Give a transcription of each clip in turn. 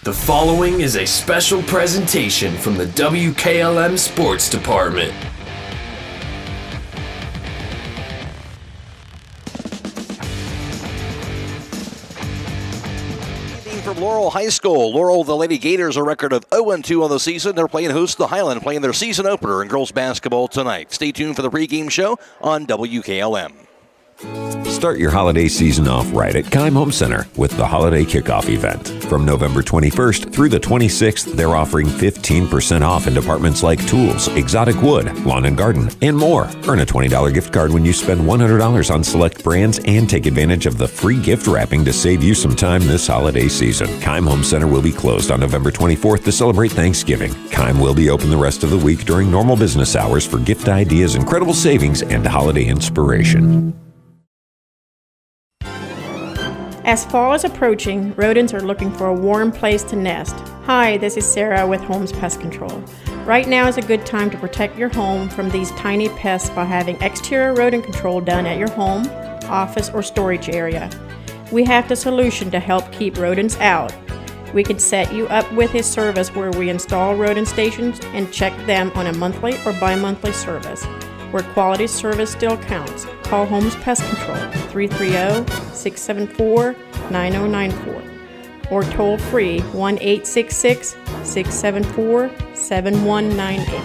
The following is a special presentation from the WKLM Sports Department. From Laurel High School. Laurel, the Lady Gators, a record of 0-2 on the season. They're playing host to Hiland, playing their season opener in girls basketball tonight. Stay tuned for the pregame show on WKLM. Start your holiday season off right at Keim Home Center with the Holiday Kickoff event. From November 21st through the 26th, they're offering 15% off in departments like tools, exotic wood, lawn and garden, and more. Earn a $20 gift card when you spend $100 on select brands and take advantage of the free gift wrapping to save you some time this holiday season. Keim Home Center will be closed on November 24th to celebrate Thanksgiving. Keim will be open the rest of the week during normal business hours for gift ideas, incredible savings, and holiday inspiration. As fall is approaching, rodents are looking for a warm place to nest. Hi, this is Sarah with Holmes Pest Control. Right now is a good time to protect your home from these tiny pests by having exterior rodent control done at your home, office, or storage area. We have the solution to help keep rodents out. We can set you up with a service where we install rodent stations and check them on a monthly or bi-monthly service, where quality service still counts. Call Holmes Pest Control, 330-674-9094, or toll free 1-866-674-7198.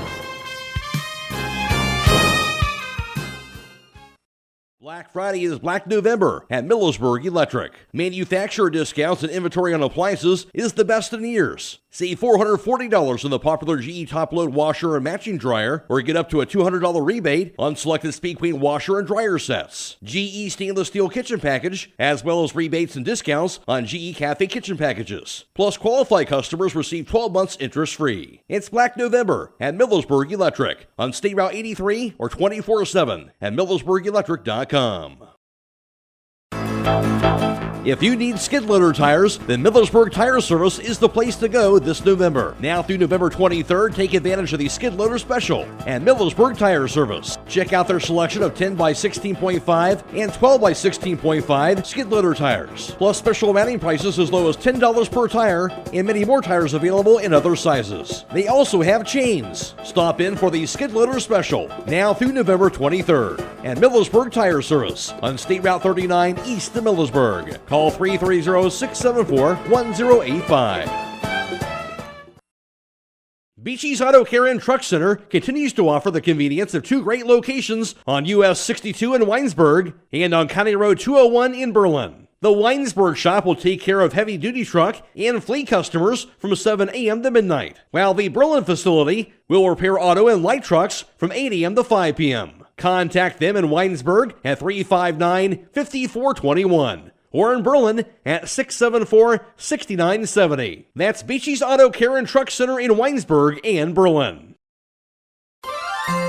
Black Friday is Black November at Millersburg Electric. Manufacturer discounts and inventory on appliances is the best in years. Save $440 on the popular GE top-load washer and matching dryer, or get up to a $200 rebate on selected Speed Queen washer and dryer sets. GE stainless steel kitchen package, as well as rebates and discounts on GE Cafe kitchen packages. Plus, qualified customers receive 12 months interest-free. It's Black November at Millersburg Electric on State Route 83 or 24/7 at millersburgelectric.com. If you need skid loader tires, then Millersburg Tire Service is the place to go this November. Now through November 23rd, take advantage of the skid loader special at Millersburg Tire Service. Check out their selection of 10 by 16.5 and 12 by 16.5 skid loader tires. Plus special mounting prices as low as $10 per tire and many more tires available in other sizes. They also have chains. Stop in for the skid loader special now through November 23rd at Millersburg Tire Service on State Route 39 east of Millersburg. Call 330-674-1085. Beachy's Auto Care and Truck Center continues to offer the convenience of two great locations on US 62 in Winesburg and on County Road 201 in Berlin. The Winesburg shop will take care of heavy-duty truck and fleet customers from 7 a.m. to midnight, while the Berlin facility will repair auto and light trucks from 8 a.m. to 5 p.m. Contact them in Winesburg at 359-5421. or in Berlin at 674-6970. That's Beachy's Auto Care and Truck Center in Winesburg and Berlin.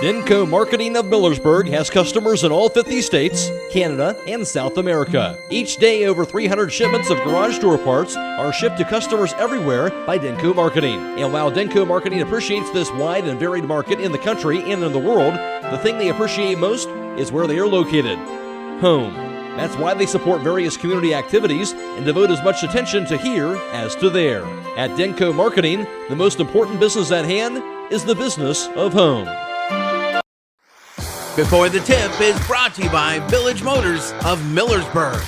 Denko Marketing of Millersburg has customers in all 50 states, Canada, and South America. Each day, over 300 shipments of garage door parts are shipped to customers everywhere by Denko Marketing. And while Denko Marketing appreciates this wide and varied market in the country and in the world, the thing they appreciate most is where they are located: home. That's why they support various community activities and devote as much attention to here as to there. At Denko Marketing, the most important business at hand is the business of home. Before the Tip is brought to you by Village Motors of Millersburg.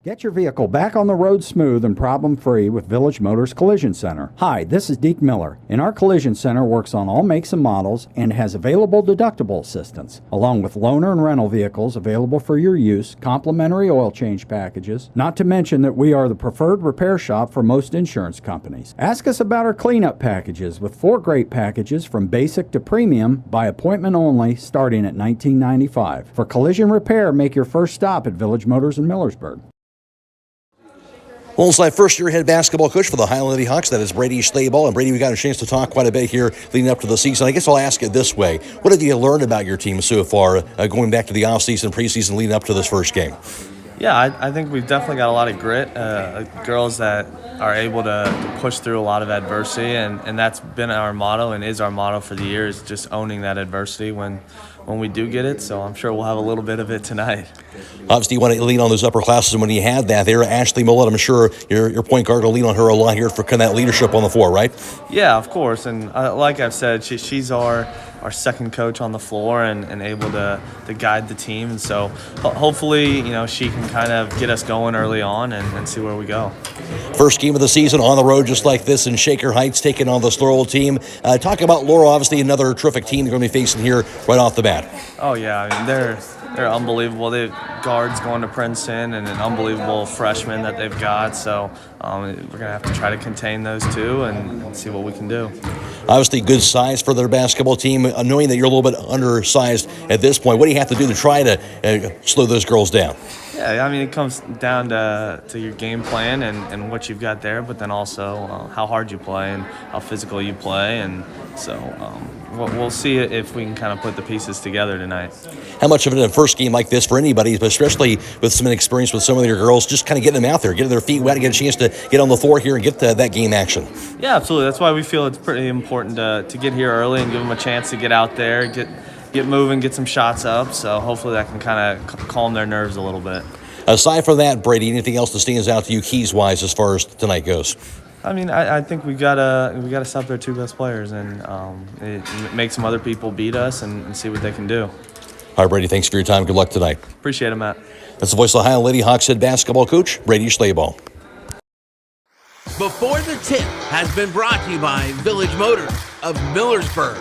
Get your vehicle back on the road smooth and problem-free with Village Motors Collision Center. Hi, this is Deke Miller, and our Collision Center works on all makes and models and has available deductible assistance, along with loaner and rental vehicles available for your use, complimentary oil change packages, not to mention that we are the preferred repair shop for most insurance companies. Ask us about our cleanup packages with 4 great packages from basic to premium by appointment only starting at $19.95. For collision repair, make your first stop at Village Motors in Millersburg. Alongside first-year head basketball coach for the Hiland Lady Hawks, that is Brady Stayball. And Brady, we got a chance to talk quite a bit here leading up to the season. I guess I'll ask it this way. What have you learned about your team so far, going back to the offseason, preseason, leading up to this first game? Yeah, I think we've definitely got a lot of grit, girls that are able to push through a lot of adversity, and that's been our motto and is our motto for the year, is just owning that adversity when we do get it. So I'm sure we'll have a little bit of it tonight. Obviously, you want to lean on those upper classes, and when you had that there, Ashley Millett, I'm sure your point guard will lean on her a lot here for kind of that leadership on the floor, right? Yeah, of course, and like I've said, she's our second coach on the floor and able to guide the team. And so hopefully, she can kind of get us going early on and see where we go. First game of the season on the road just like this in Shaker Heights, taking on this Laurel team. Talk about Laurel, obviously another terrific team they're going to be facing here right off the bat. Oh, yeah. I mean, they're unbelievable. They have guards going to Princeton and an unbelievable freshman that they've got. So we're going to have to try to contain those two and see what we can do. Obviously, good size for their basketball team. Knowing that you're a little bit undersized at this point, what do you have to do to try to slow those girls down? Yeah, I mean, it comes down to your game plan and what you've got there, but then also how hard you play and how physical you play. And so we'll see if we can kind of put the pieces together tonight. How much of it in a first game like this for anybody, but especially with some experience with some of your girls, just kind of getting them out there, getting their feet wet, and get a chance to get on the floor here and get that game action? Yeah, absolutely. That's why we feel it's pretty important to get here early and give them a chance to get out there, get moving, get some shots up. So hopefully that can kind of calm their nerves a little bit. Aside from that, Brady, anything else that stands out to you keys-wise as far as tonight goes? I mean, I think we gotta stop their two best players and make some other people beat us and see what they can do. All right, Brady, thanks for your time. Good luck tonight. Appreciate it, Matt. That's the voice of the Hiland Lady Hawks head basketball coach, Brady Schlabel. Before the Tip has been brought to you by Village Motors of Millersburg.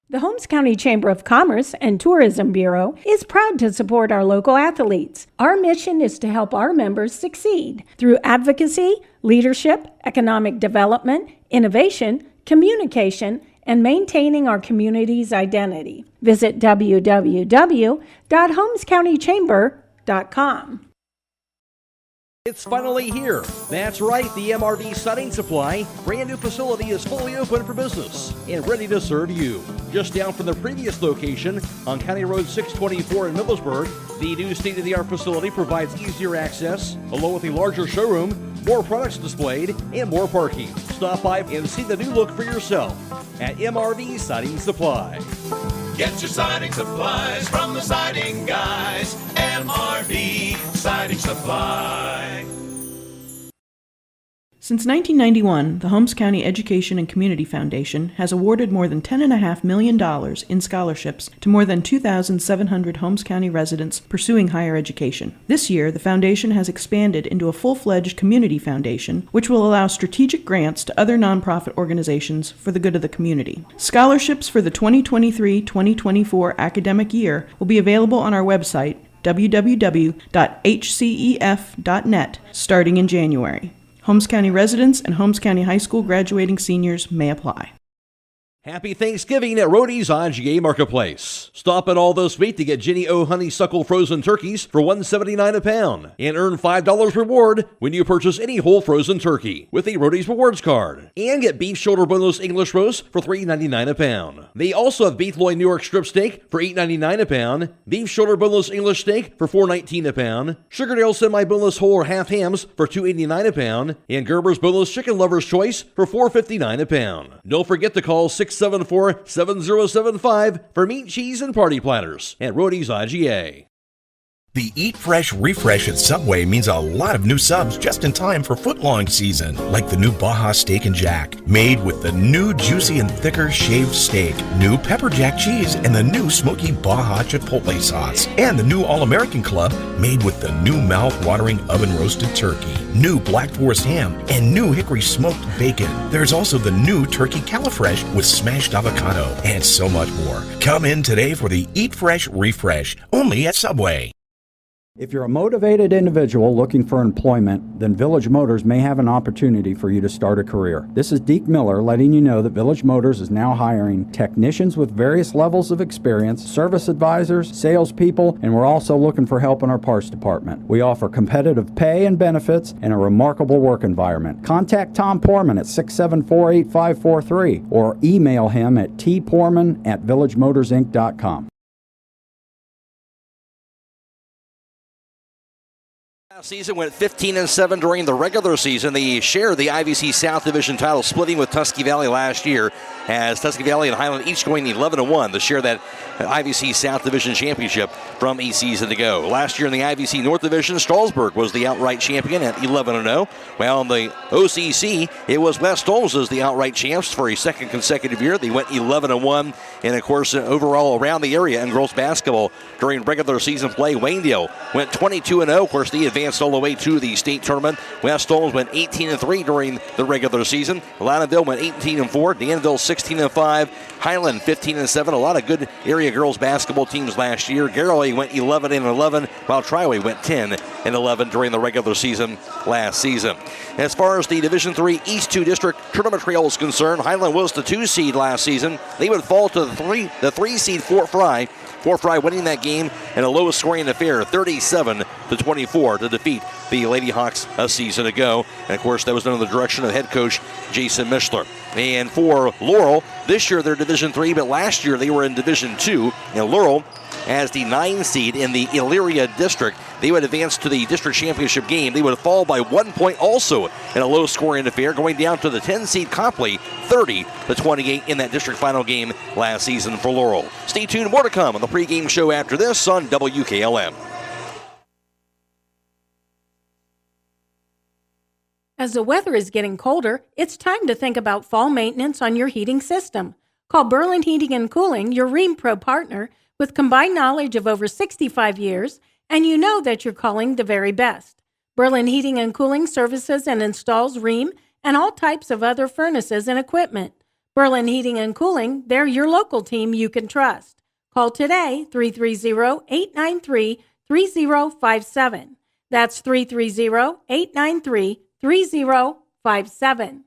The Holmes County Chamber of Commerce and Tourism Bureau is proud to support our local athletes. Our mission is to help our members succeed through advocacy, leadership, economic development, innovation, communication, and maintaining our community's identity. Visit www.holmescountychamber.com. It's finally here. That's right, the MRV Siding Supply brand new facility is fully open for business and ready to serve you. Just down from the previous location on County Road 624 in Millersburg, the new state-of-the-art facility provides easier access, along with a larger showroom, more products displayed, and more parking. Stop by and see the new look for yourself at MRV Siding Supply. Get your siding supplies from the siding guys. MRV Siding Supply. Since 1991, the Holmes County Education and Community Foundation has awarded more than $10.5 million in scholarships to more than 2,700 Holmes County residents pursuing higher education. This year, the foundation has expanded into a full-fledged community foundation, which will allow strategic grants to other nonprofit organizations for the good of the community. Scholarships for the 2023-2024 academic year will be available on our website, www.hcef.net, starting in January. Holmes County residents and Holmes County High School graduating seniors may apply. Happy Thanksgiving at Rody's IGA Marketplace. Stop in all this week to get Jenny O Honeysuckle frozen turkeys for $1.79 a pound and earn $5 reward when you purchase any whole frozen turkey with a Rody's Rewards card. And get beef shoulder boneless English roast for $3.99 a pound. They also have beef loin New York strip steak for $8.99 a pound, beef shoulder boneless English steak for $4.19 a pound, Sugardale semi-boneless whole or half hams for $2.89 a pound, and Gerber's boneless chicken lover's choice for $4.59 a pound. Don't forget to call 674-7075 for meat, cheese, and party platters at Rody's IGA. The Eat Fresh Refresh at Subway means a lot of new subs just in time for footlong season, like the new Baja Steak and Jack, made with the new juicy and thicker shaved steak, new pepper jack cheese, and the new smoky Baja Chipotle sauce, and the new All-American Club, made with the new mouth-watering oven-roasted turkey, new Black Forest ham, and new hickory smoked bacon. There's also the new Turkey Califresh with smashed avocado, and so much more. Come in today for the Eat Fresh Refresh, only at Subway. If you're a motivated individual looking for employment, then Village Motors may have an opportunity for you to start a career. This is Deke Miller letting you know that Village Motors is now hiring technicians with various levels of experience, service advisors, salespeople, and we're also looking for help in our parts department. We offer competitive pay and benefits and a remarkable work environment. Contact Tom Porman at 674-8543 or email him at tporman@villagemotorsinc.com. Last season went 15-7 during the regular season. They shared the IVC South Division title, splitting with Tusky Valley last year, as Tusky Valley and Hiland each going 11-1 to share that IVC South Division championship from a season ago. Last year in the IVC North Division, Strasburg was the outright champion at 11-0. Well, in the OCC, it was West Holmes as the outright champs for a second consecutive year. They went 11-1, and of course, overall around the area in girls basketball during regular season play, Waynedale went 22-0. Of course, they advanced all the way to the state tournament. West Holmes went 18-3 during the regular season. Loudonville went 18-4. Danville 16-5. Hiland 15-7. A lot of good area girls basketball teams last year. Garraway went 11-11, while Triway went 10-11 during the regular season last season. As far as the Division III East 2 District tournament trail is concerned, Hiland was the 2 seed last season. They would fall to the 3 seed Fort Fry. Fort Fry winning that game in a lowest scoring affair, 37-24, to defeat the Lady Hawks a season ago. And of course, that was under the direction of head coach Jason Mishler. And for Laurel, this year they're Division III, but last year they were in Division II. And Laurel, as the 9 seed in the Elyria district, they would advance to the district championship game. They would fall by 1 point also in a low-scoring affair, going down to the 10 seed Copley, 30-28 in that district final game last season for Laurel. Stay tuned, more to come on the pregame show after this on WKLM. As the weather is getting colder, it's time to think about fall maintenance on your heating system. Call Berlin Heating and Cooling, your Rheem Pro partner, with combined knowledge of over 65 years, and you know that you're calling the very best. Berlin Heating and Cooling services and installs Rheem and all types of other furnaces and equipment. Berlin Heating and Cooling, they're your local team you can trust. Call today, 330-893-3057. That's 330-893-3057.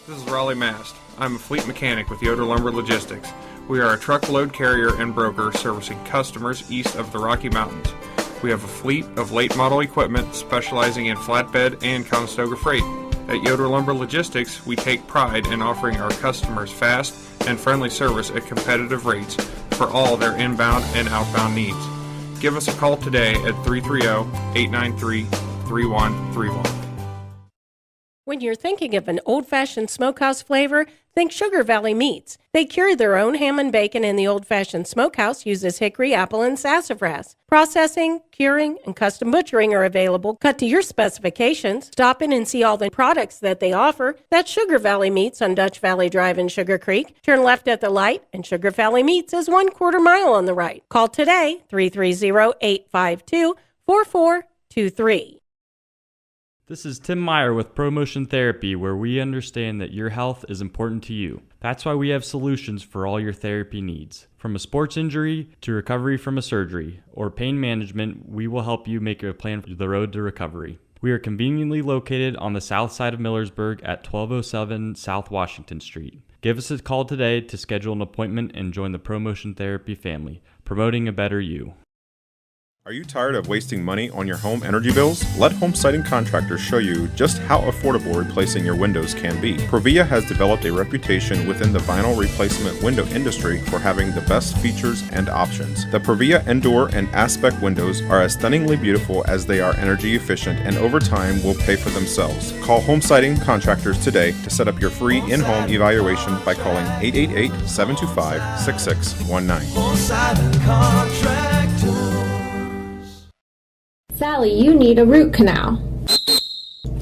This is Raleigh Mast. I'm a fleet mechanic with Yoder Lumber Logistics. We are a truckload carrier and broker servicing customers east of the Rocky Mountains. We have a fleet of late model equipment specializing in flatbed and Conestoga freight. At Yoder Lumber Logistics, we take pride in offering our customers fast and friendly service at competitive rates for all their inbound and outbound needs. Give us a call today at 330-893-3131. When you're thinking of an old-fashioned smokehouse flavor, think Sugar Valley Meats. They cure their own ham and bacon, and the old-fashioned smokehouse uses hickory, apple, and sassafras. Processing, curing, and custom butchering are available, cut to your specifications. Stop in and see all the products that they offer. That's Sugar Valley Meats on Dutch Valley Drive in Sugar Creek. Turn left at the light, and Sugar Valley Meats is 1/4 mile on the right. Call today, 330-852-4423. This is Tim Meyer with ProMotion Therapy, where we understand that your health is important to you. That's why we have solutions for all your therapy needs. From a sports injury to recovery from a surgery or pain management, we will help you make a plan for the road to recovery. We are conveniently located on the south side of Millersburg at 1207 South Washington Street. Give us a call today to schedule an appointment and join the ProMotion Therapy family, promoting a better you. Are you tired of wasting money on your home energy bills? Let Home Siding Contractors show you just how affordable replacing your windows can be. Provia has developed a reputation within the vinyl replacement window industry for having the best features and options. The Provia Endure and Aspect windows are as stunningly beautiful as they are energy efficient, and over time will pay for themselves. Call Home Siding Contractors today to set up your free in-home evaluation by calling 888-725-6619. Home Siding Contractors. Sally, you need a root canal.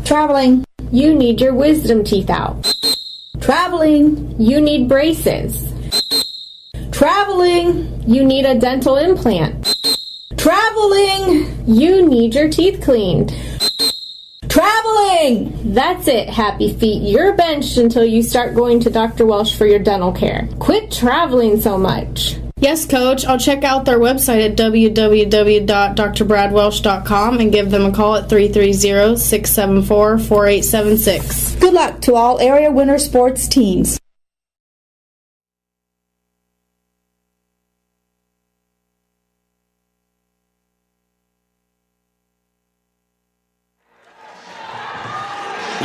Traveling, you need your wisdom teeth out. Traveling, you need braces. Traveling, you need a dental implant. Traveling, you need your teeth cleaned. Traveling! That's it, happy feet. You're benched until you start going to Dr. Welsh for your dental care. Quit traveling so much. Yes, Coach. I'll check out their website at www.drbradwelsh.com and give them a call at 330-674-4876. Good luck to all area winter sports teams.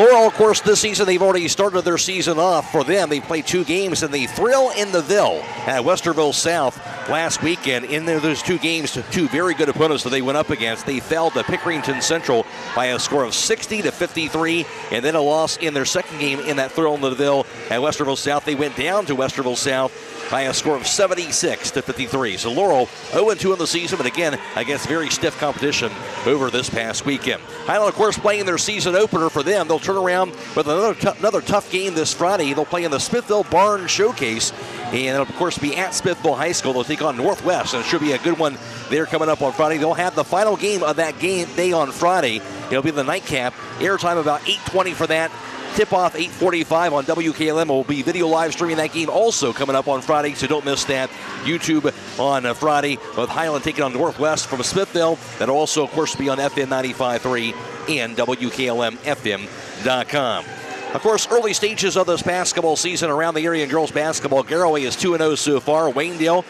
Laurel, of course, this season, they've already started their season off. For them, they played 2 games in the Thrill in the Ville at Westerville South last weekend. In those 2 games, 2 very good opponents that they went up against. They fell to Pickerington Central by a score of 60-53, and then a loss in their second game in that Thrill in the Ville at Westerville South. They went down to Westerville South by a score of 76-53. So Laurel 0-2 in the season, but again, against very stiff competition over this past weekend. Hiland, of course, playing their season opener for them. They'll turn around with another tough game this Friday. They'll play in the Smithville Barn Showcase, and it'll, of course, be at Smithville High School. They'll take on Northwest, and it should be a good one there coming up on Friday. They'll have the final game of that game day on Friday. It'll be the nightcap. Airtime about 8:20 for that. Tip-off 8:45 on WKLM. We'll be video live streaming that game also coming up on Friday, so don't miss that. YouTube on Friday with Hiland taking on Northwest from Smithville. That'll also, of course, be on FM 95.3 and WKLM-FM.com. Of course, early stages of this basketball season around the area in girls basketball. Garaway is 2-0 so far. Waynedale,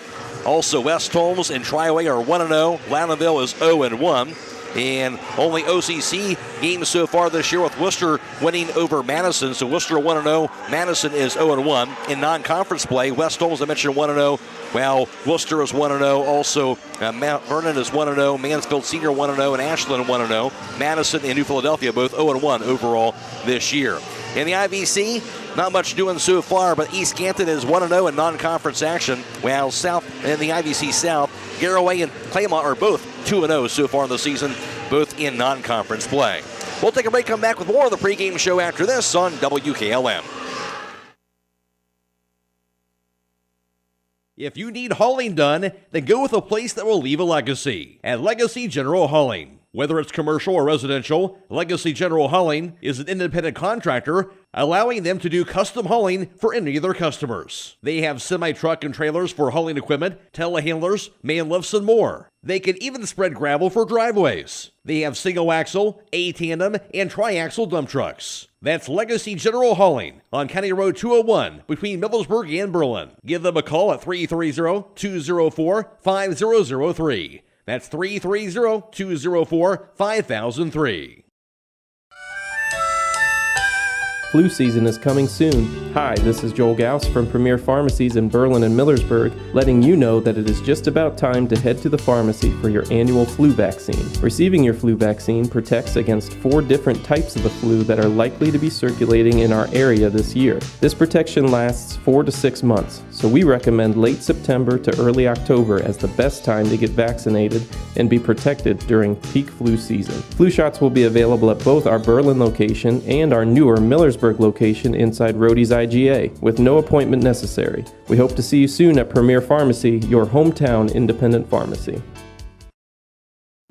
also West Holmes and Triway are 1-0. Loudonville is 0-1. And only OCC games so far this year, with Worcester winning over Madison. So Worcester 1-0, Madison is 0-1. In non-conference play, West Holmes, I mentioned, 1-0, while Worcester is 1-0. Also, Mount Vernon is 1-0, Mansfield Senior 1-0, and Ashland 1-0. Madison and New Philadelphia both 0-1 overall this year. In the IVC, not much doing so far, but East Canton is 1-0 in non-conference action, while South in the IVC South, Garaway and Claymont are both 2-0 so far in the season, both in non-conference play. We'll take a break, come back with more of the pregame show after this on WKLM. If you need hauling done, then go with a place that will leave a legacy at Legacy General Hauling. Whether it's commercial or residential, Legacy General Hauling is an independent contractor, allowing them to do custom hauling for any of their customers. They have semi-truck and trailers for hauling equipment, telehandlers, man lifts, and more. They can even spread gravel for driveways. They have single-axle, A-tandem, and tri-axle dump trucks. That's Legacy General Hauling on County Road 201 between Millersburg and Berlin. Give them a call at 330-204-5003. That's 330-204-5003. Flu season is coming soon. Hi, this is Joel Gauss from Premier Pharmacies in Berlin and Millersburg, letting you know that it is just about time to head to the pharmacy for your annual flu vaccine. Receiving your flu vaccine protects against 4 different types of the flu that are likely to be circulating in our area this year. This protection lasts 4 to 6 months, so we recommend late September to early October as the best time to get vaccinated and be protected during peak flu season. Flu shots will be available at both our Berlin location and our newer Millersburg location inside Rhodey's IGA, with no appointment necessary. We hope to see you soon at Premier Pharmacy, your hometown independent pharmacy.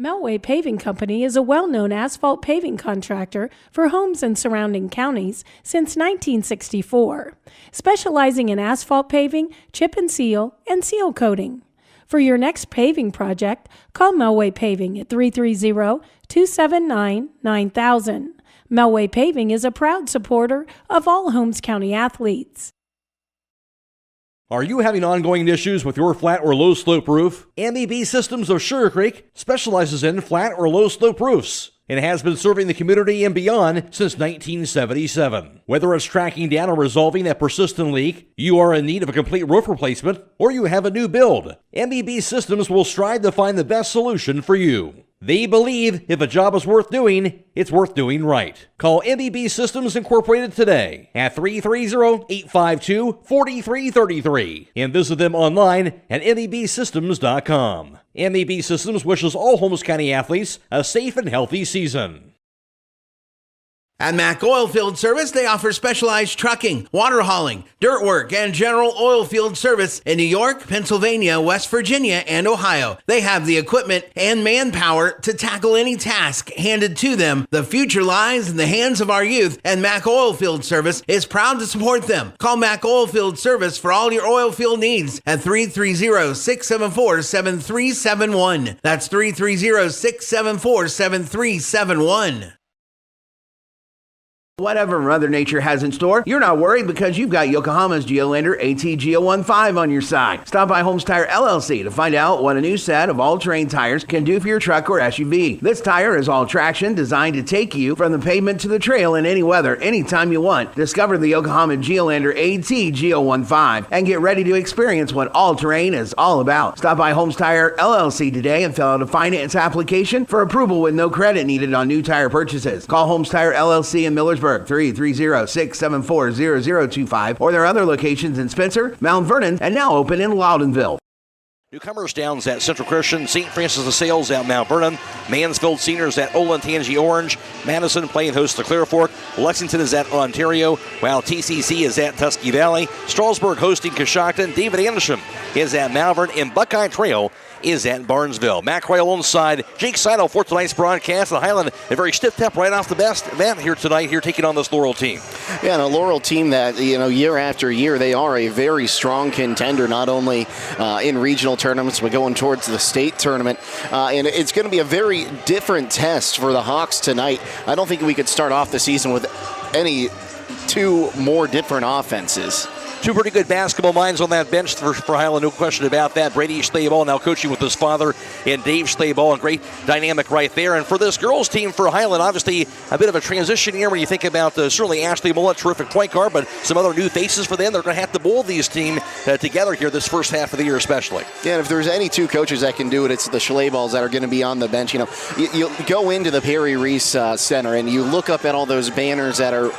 Melway Paving Company is a well-known asphalt paving contractor for homes in surrounding counties since 1964, specializing in asphalt paving, chip and seal coating. For your next paving project, call Melway Paving at 330-279-9000. Melway Paving is a proud supporter of all Holmes County athletes. Are you having ongoing issues with your flat or low slope roof? MEB Systems of Sugar Creek specializes in flat or low slope roofs and has been serving the community and beyond since 1977. Whether it's tracking down or resolving a persistent leak, you are in need of a complete roof replacement, or you have a new build, MEB Systems will strive to find the best solution for you. They believe if a job is worth doing, it's worth doing right. Call MEB Systems Incorporated today at 330-852-4333 and visit them online at mebsystems.com. MEB Systems wishes all Holmes County athletes a safe and healthy season. At Mack Oilfield Service, they offer specialized trucking, water hauling, dirt work, and general oil field service in New York, Pennsylvania, West Virginia, and Ohio. They have the equipment and manpower to tackle any task handed to them. The future lies in the hands of our youth, and Mack Oilfield Service is proud to support them. Call Mack Oilfield Service for all your oil field needs at 330-674-7371. That's 330-674-7371. Whatever Mother Nature has in store, you're not worried because you've got Yokohama's Geolander ATGO15 on your side. Stop by Holmes Tire LLC to find out what a new set of all-terrain tires can do for your truck or SUV. This tire is all traction, designed to take you from the pavement to the trail in any weather, anytime you want. Discover the Yokohama Geolander ATGO15 and get ready to experience what all-terrain is all about. Stop by Holmes Tire LLC today and fill out a finance application for approval with no credit needed on new tire purchases. Call Holmes Tire LLC in Millersburg, 330-674-0025, or their other locations in Spencer, Mount Vernon, and now open in Loudonville. Newcomers Downs at Central Christian, St. Francis de Sales at Mount Vernon, Mansfield Seniors at Olentangy Orange, Madison playing host to Clear Fork, Lexington is at Ontario, while TCC is at Tusky Valley, Strasburg hosting Coshocton, David Anderson is at Malvern, and Buckeye Trail is at Barnesville. Matt Croy alongside Jake Seidel for tonight's broadcast. And Hiland, a very stiff step right off the bat here tonight, here taking on this Laurel team. Yeah, and a Laurel team that, year after year, they are a very strong contender, not only in regional tournaments, but going towards the state tournament. And it's going to be a very different test for the Hawks tonight. I don't think we could start off the season with any two more different offenses. Two pretty good basketball minds on that bench for Hiland, no question about that. Brady Schlaball now coaching with his father and Dave Schlaball, and great dynamic right there. And for this girls team for Hiland, obviously a bit of a transition here when you think about certainly Ashley Mullet, terrific point guard, but some other new faces for them. They're going to have to bowl these teams together here this first half of the year especially. Yeah, and if there's any two coaches that can do it, it's the Schlaballs that are going to be on the bench. You go into the Perry Reese Center and you look up at all those banners that are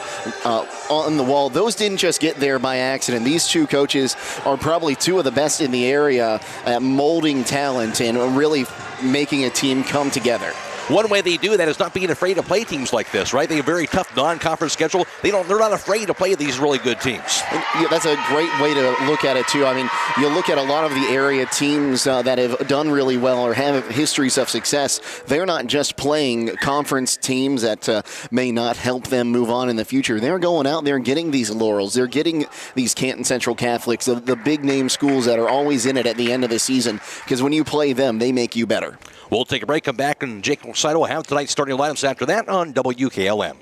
on the wall. Those didn't just get there by accident. These two coaches are probably two of the best in the area at molding talent and really making a team come together. One way they do that is not being afraid to play teams like this, right? They have a very tough non-conference schedule. They're not afraid to play these really good teams. Yeah, that's a great way to look at it, too. I mean, you look at a lot of the area teams that have done really well or have histories of success. They're not just playing conference teams that may not help them move on in the future. They're going out there and getting these Laurels. They're getting these Canton Central Catholics, the big-name schools that are always in it at the end of the season, because when you play them, they make you better. We'll take a break, come back, and Jake Seidel will have tonight's starting lineups after that on WKLM.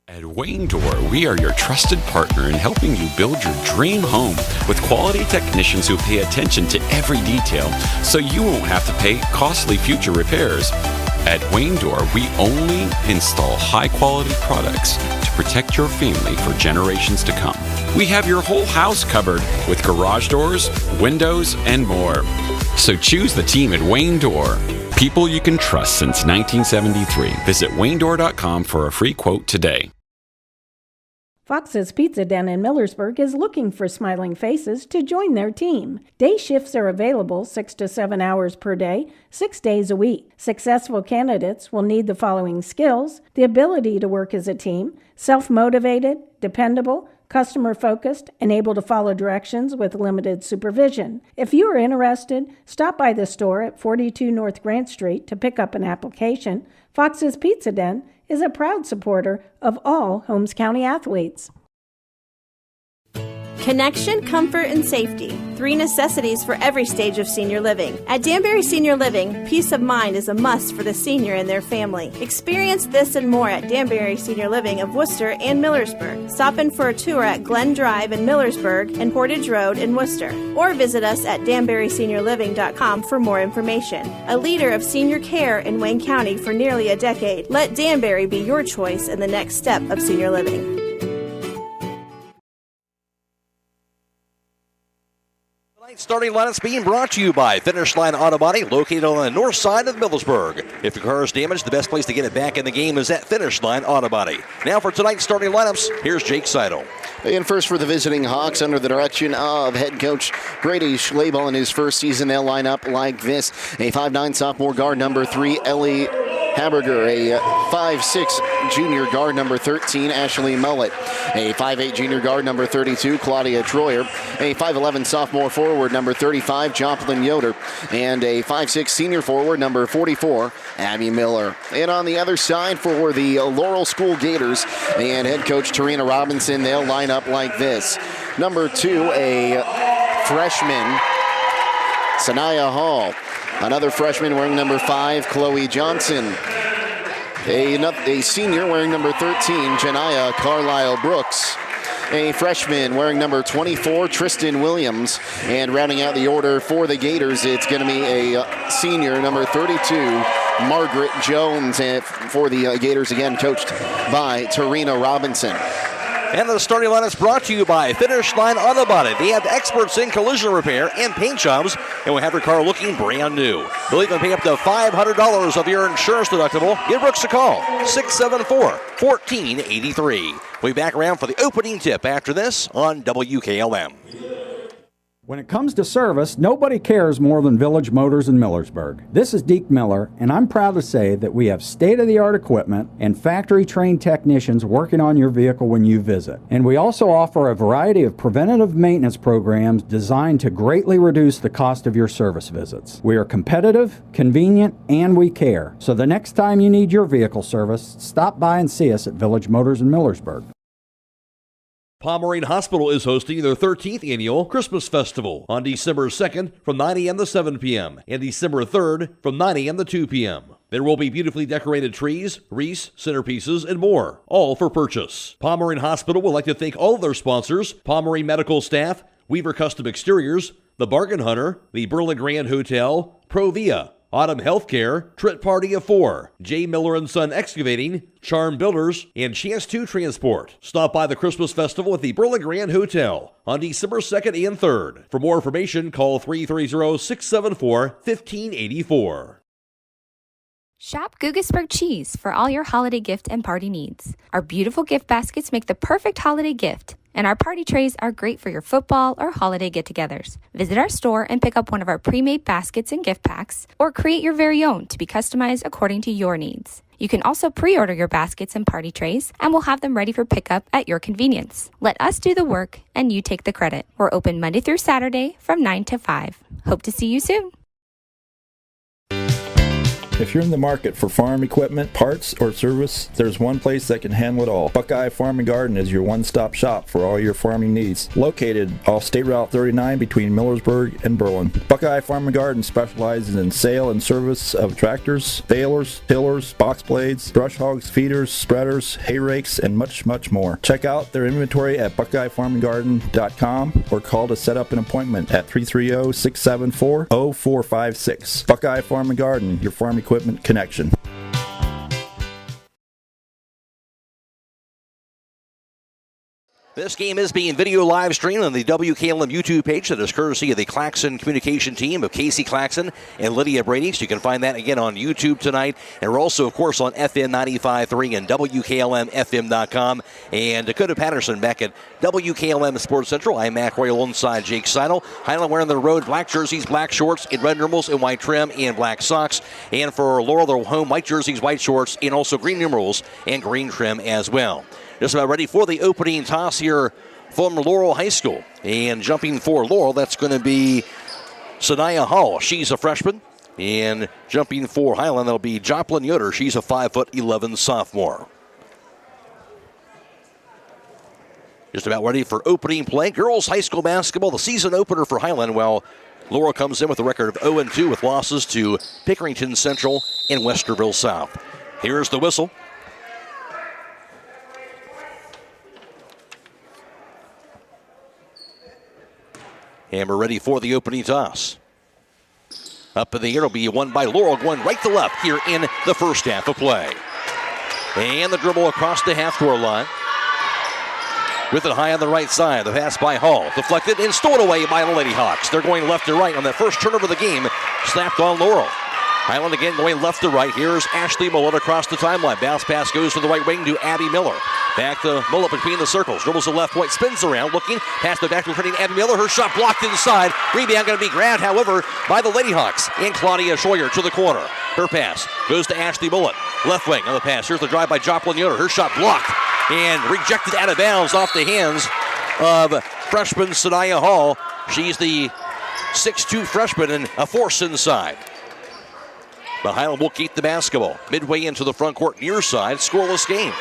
At Wayne Door, we are your trusted partner in helping you build your dream home with quality technicians who pay attention to every detail so you won't have to pay costly future repairs. At Wayne Door, we only install high-quality products to protect your family for generations to come. We have your whole house covered with garage doors, windows, and more. So choose the team at Wayne Door. People you can trust since 1973. Visit waynedoor.com for a free quote today. Fox's Pizza Den in Millersburg is looking for smiling faces to join their team. Day shifts are available 6 to 7 hours per day, 6 days a week. Successful candidates will need the following skills: the ability to work as a team, self-motivated, dependable, customer-focused, and able to follow directions with limited supervision. If you are interested, stop by the store at 42 North Grant Street to pick up an application. Fox's Pizza Den is a proud supporter of all Holmes County athletes. Connection, comfort, and safety. 3 necessities for every stage of senior living. At Danbury Senior Living, peace of mind is a must for the senior and their family. Experience this and more at Danbury Senior Living of Worcester and Millersburg. Stop in for a tour at Glen Drive in Millersburg and Portage Road in Worcester. Or visit us at danburyseniorliving.com for more information. A leader of senior care in Wayne County for nearly a decade. Let Danbury be your choice in the next step of senior living. Starting lineups being brought to you by Finish Line Auto Body, located on the north side of Millersburg. If your car is damaged, the best place to get it back in the game is at Finish Line Auto Body. Now for tonight's starting lineups, here's Jake Seidel. And first for the visiting Hawks, under the direction of head coach Brady Schlaball in his first season, they'll line up like this. A 5'9" sophomore guard, number 3, Ellie Haberger. A 5'6" junior guard, number 13, Ashley Mullet. A 5'8" junior guard, number 32, Claudia Troyer. A 5'11" sophomore forward, number 35, Joplin Yoder. And a 5'6" senior forward, number 44, Abby Miller. And on the other side for the Laurel School Gators and head coach Tarina Robinson, they'll line up like this. Number 2, a freshman, Sanaya Hall. Another freshman wearing number 5, Chloe Johnson. A senior wearing number 13, Janiyah Carlisle Brooks. A freshman wearing number 24, Tristan Williams. And rounding out the order for the Gators, it's going to be a senior, number 32, Margaret Jones. And for the Gators, again, coached by Tarina Robinson. And the starting line is brought to you by Finish Line Auto Body. They have experts in collision repair and paint jobs, and will have your car looking brand new. They'll even pay up to $500 of your insurance deductible. Give Brooks a call, 674-1483. We'll be back around for the opening tip after this on WKLM. When it comes to service, nobody cares more than Village Motors in Millersburg. This is Deke Miller, and I'm proud to say that we have state-of-the-art equipment and factory-trained technicians working on your vehicle when you visit. And we also offer a variety of preventative maintenance programs designed to greatly reduce the cost of your service visits. We are competitive, convenient, and we care. So the next time you need your vehicle service, stop by and see us at Village Motors in Millersburg. Pomeranian Hospital is hosting their 13th annual Christmas Festival on December 2nd from 9 a.m. to 7 p.m. and December 3rd from 9 a.m. to 2 p.m. There will be beautifully decorated trees, wreaths, centerpieces, and more, all for purchase. Pomeranian Hospital would like to thank all of their sponsors: Pomeranian Medical Staff, Weaver Custom Exteriors, The Bargain Hunter, the Berlin Grand Hotel, Provia, Autumn Healthcare, Trit Party of 4, J. Miller & Son Excavating, Charm Builders, and Chance 2 Transport. Stop by the Christmas Festival at the Berlin Grand Hotel on December 2nd and 3rd. For more information, call 330-674-1584. Shop Gugasburg Cheese for all your holiday gift and party needs. Our beautiful gift baskets make the perfect holiday gift, and our party trays are great for your football or holiday get-togethers. Visit our store and pick up one of our pre-made baskets and gift packs, or create your very own to be customized according to your needs. You can also pre-order your baskets and party trays, and we'll have them ready for pickup at your convenience. Let us do the work, and you take the credit. We're open Monday through Saturday from 9 to 5. Hope to see you soon. If you're in the market for farm equipment, parts, or service, there's one place that can handle it all. Buckeye Farm and Garden is your one-stop shop for all your farming needs. Located off State Route 39 between Millersburg and Berlin. Buckeye Farm and Garden specializes in sale and service of tractors, balers, tillers, box blades, brush hogs, feeders, spreaders, hay rakes, and much, much more. Check out their inventory at BuckeyeFarmandGarden.com or call to set up an appointment at 330-674-0456. Buckeye Farm and Garden, your farm equipment connection. This game is being video live streamed on the WKLM YouTube page that is courtesy of the Claxon Communication team of Casey Claxon and Lydia Brady. So you can find that again on YouTube tonight. And we're also, of course, on FM 95.3 and WKLM-FM.com. And Dakota Patterson back at WKLM Sports Central. I'm Mac Roy alongside Jake Seidel. Hiland wearing the road black jerseys, black shorts, in red numerals and white trim, and black socks. And for Laurel, their home, white jerseys, white shorts, and also green numerals and green trim as well. Just about ready for the opening toss here from Laurel High School. And jumping for Laurel, that's going to be Sanaya Hall. She's a freshman. And jumping for Hiland, that'll be Joplin Yoder. She's a 5'11" sophomore. Just about ready for opening play. Girls high school basketball, the season opener for Hiland, while Laurel comes in with a record of 0-2 with losses to Pickerington Central and Westerville South. Here's the whistle. And we're ready for the opening toss. Up in the air will be won by Laurel, going right to left here in the first half of play. And the dribble across the half-court line. With it high on the right side, the pass by Hall. Deflected and stolen away by the Lady Hawks. They're going left to right on that first turnover of the game. Slapped on Laurel. Hiland again going left to right. Here's Ashley Mullet across the timeline. Bounce pass goes to the right wing to Abby Miller. Back to Mullet between the circles. Dribbles the left point, spins around, looking. Pass the back to returning Abby Miller. Her shot blocked inside. Rebound going to be grabbed, however, by the Lady Hawks. And Claudia Schroyer to the corner. Her pass goes to Ashley Mullet. Left wing on the pass. Here's the drive by Joplin Yoder. Her shot blocked and rejected out of bounds off the hands of freshman Sanaya Hall. She's the 6'2" freshman and a force inside. But Hiland will keep the basketball. Midway into the front court near side, scoreless game.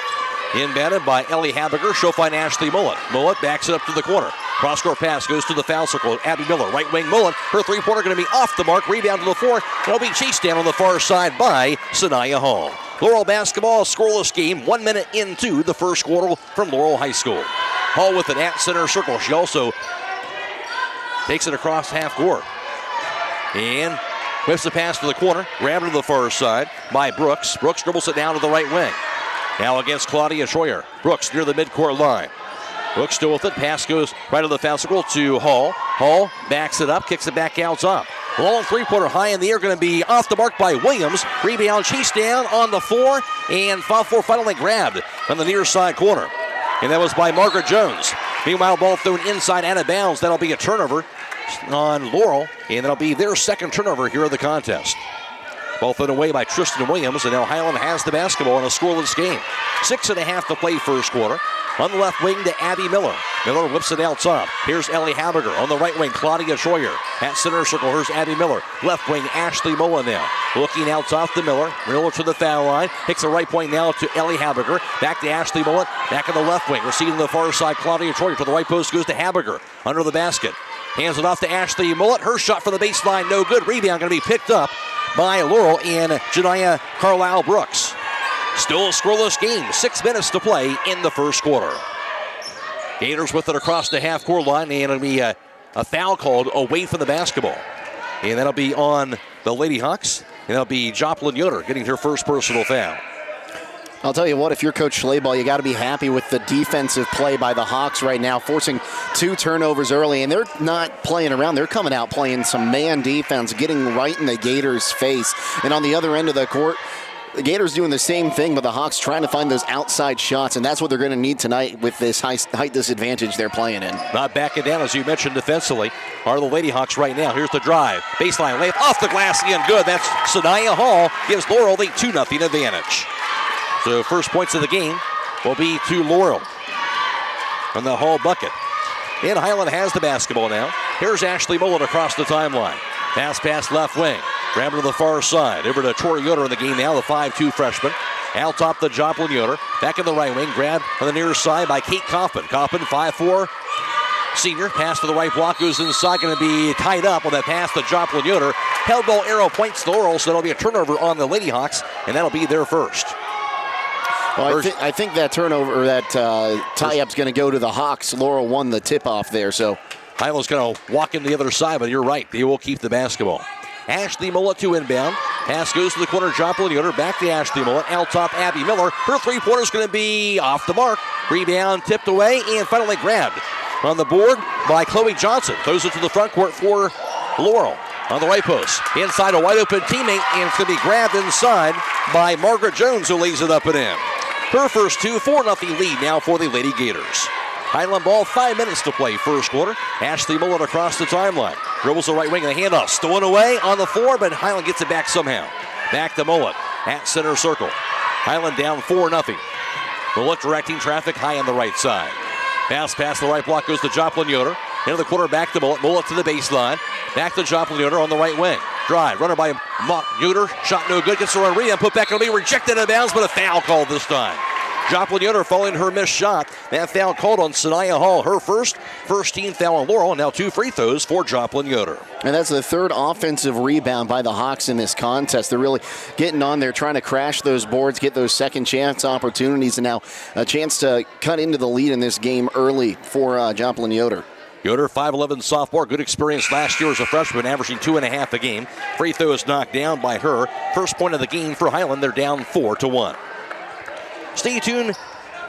Inbounded by Ellie Habiger. She'll find Ashley Mullet. Mullet backs it up to the corner. Cross-court pass goes to the foul circle. Abby Miller, right wing Mullet. Her three-pointer going to be off the mark. Rebound to the floor. It'll be chased down on the far side by Sanaya Hall. Laurel basketball, scoreless game, 1 minute into the first quarter from Laurel High School. Hall with it at center circle. She also takes it across half court. And whips the pass to the corner, grabbed to the far side by Brooks. Brooks dribbles it down to the right wing. Now against Claudia Schroyer. Brooks near the midcourt line. Brooks still with it. Pass goes right to the foul circle to Hall. Hall backs it up, kicks it back out top. Long three-pointer high in the air, going to be off the mark by Williams. Rebound, chase down on the floor, and foul four finally grabbed on the near side corner. And that was by Margaret Jones. Meanwhile, ball thrown inside out of bounds. That'll be a turnover on Laurel, and that'll be their second turnover here in the contest. Ball thrown away by Tristan Williams, and now Hiland has the basketball in a scoreless game. 6.5 to play first quarter. On the left wing to Abby Miller. Miller whips it out top. Here's Ellie Haberger. On the right wing, Claudia Schroyer. At center circle, here's Abby Miller. Left wing, Ashley Mullen now. Looking out top to Miller. Miller to the foul line. Takes the right point now to Ellie Haberger. Back to Ashley Mullen. Back in the left wing. Receiving the far side, Claudia Schroyer. To the right post goes to Haberger. Under the basket. Hands it off to Ashley Mullen. Her shot from the baseline, no good. Rebound going to be picked up by Laurel and Janiah Carlisle Brooks. Still a scoreless game. 6 minutes to play in the first quarter. Gators with it across the half-court line, and it'll be a foul called away from the basketball. And that'll be on the Lady Hawks, and that'll be Joplin Yoder getting her first personal foul. I'll tell you what, if you're Coach Schlabel, you got to be happy with the defensive play by the Hawks right now, forcing 2 turnovers early, and they're not playing around. They're coming out playing some man defense, getting right in the Gators' face. And on the other end of the court, the Gators doing the same thing, but the Hawks trying to find those outside shots, and that's what they're going to need tonight with this height disadvantage they're playing in. Not backing down, as you mentioned, defensively are the Lady Hawks right now. Here's the drive. Baseline layup off the glass and good. That's Sanaya Hall. Gives Laurel the 2-0 advantage. So first points of the game will be to Laurel from the Hall bucket. And Hiland has the basketball now. Here's Ashley Mullen across the timeline. Pass left wing. Grab to the far side. Over to Tori Yoder in the game now, the 5'2 freshman. Out top the Joplin Yoder. Back in the right wing. Grab on the near side by Kate Coffin. Coffin, 5'4 senior. Pass to the right block. Goes inside. Going to be tied up on that pass to Joplin Yoder. Held ball arrow points to Laurel, so that'll be a turnover on the Lady Hawks, and that'll be their first. Well, I think that turnover, that tie-up's going to go to the Hawks. Laurel won the tip-off there, so. Hiland's going to walk in the other side, but you're right. They will keep the basketball. Ashley Mullet to inbound. Pass goes to the corner. Joplin Yoder. Back to Ashley Mullet. Out top, Abby Miller. Her three-pointer is going to be off the mark. Rebound tipped away and finally grabbed on the board by Chloe Johnson. Throws it to the front court for Laurel. On the right post. Inside a wide-open teammate, and it's going to be grabbed inside by Margaret Jones, who lays it up and in. Her first two, 4-0 lead now for the Lady Gators. Hiland ball, 5 minutes to play first quarter. Ashley Mullen across the timeline. Dribbles the right wing and the handoff. Stolen away on the floor, but Hiland gets it back somehow. Back to Mullen at center circle. Hiland down 4-0. Mullen directing traffic high on the right side. Pass past the right block goes to Joplin Yoder. Into the quarter, back to Mullen. Mullen to the baseline. Back to Joplin Yoder on the right wing. Drive, runner by Yoder. Shot no good. Gets the run rebound. Put back. It'll be rejected out of bounds, but a foul called this time. Joplin Yoder following her missed shot. That foul called on Sanaya Hall. Her first team foul on Laurel. Now 2 free throws for Joplin Yoder. And that's the third offensive rebound by the Hawks in this contest. They're really getting on there, trying to crash those boards, get those second chance opportunities, and now a chance to cut into the lead in this game early for Joplin Yoder. Yoder, 5'11 sophomore, good experience last year as a freshman, averaging 2.5 a game. Free throw is knocked down by her. First point of the game for Hiland. They're down 4-1. Stay tuned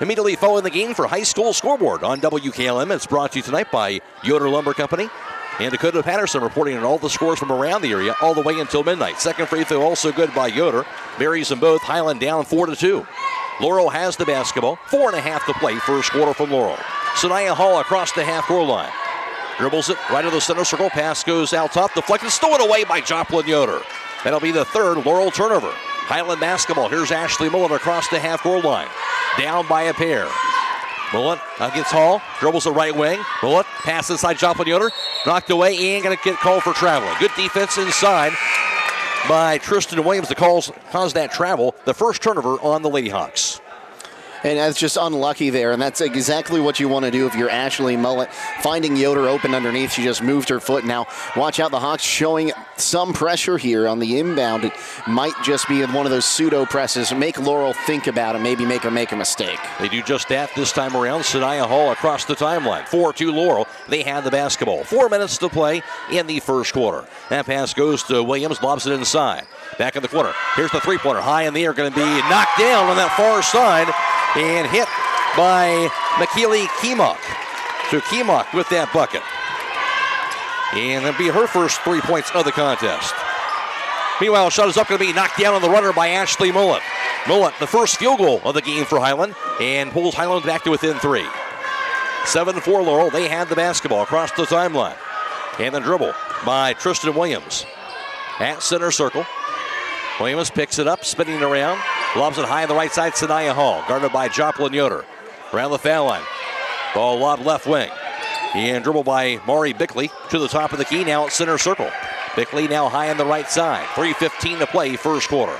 immediately following the game for High School Scoreboard on WKLM. It's brought to you tonight by Yoder Lumber Company. And Dakota Patterson reporting on all the scores from around the area all the way until midnight. Second free throw also good by Yoder. Buries them both. Hiland down 4-2. Laurel has the basketball. 4.5 to play first quarter from Laurel. Sanaya Hall across the half-court line. Dribbles it right to the center circle. Pass goes out top. Deflected. Stolen away by Joplin Yoder. That'll be the third Laurel turnover. Hiland basketball. Here's Ashley Mullen across the half-court line. Down by a pair. Mullen against Hall. Dribbles the right wing. Mullen pass inside Joplin Yoder. Knocked away and going to get called for traveling. Good defense inside by Tristan Williams. The calls caused that travel. The first turnover on the Lady Hawks. And that's just unlucky there, and that's exactly what you want to do if you're Ashley Mullet. Finding Yoder open underneath, she just moved her foot. Now, watch out, the Hawks showing some pressure here on the inbound. It might just be one of those pseudo presses. Make Laurel think about it, maybe make her make a mistake. They do just that this time around. Sanaya Hall across the timeline. 4-2 Laurel. They have the basketball. 4 minutes to play in the first quarter. That pass goes to Williams, lobs it inside. Back in the corner. Here's the three-pointer. High in the air, going to be knocked down on that far side and hit by McKeely Kemock. So Kemock with that bucket. And that'll be her first 3 points of the contest. Meanwhile, shot is up, going to be knocked down on the runner by Ashley Mullet. Mullet, the first field goal of the game for Hiland, and pulls Hiland back to within 3. 7-4 Laurel. They had the basketball across the timeline. And the dribble by Tristan Williams. At center circle. Williams picks it up, spinning around. Lobs it high on the right side, Sanaya Hall. Guarded by Joplin Yoder. Around the foul line. Ball lobbed left wing. And dribble by Maury Bickley to the top of the key, now at center circle. Bickley now high on the right side. 3:15 to play, first quarter.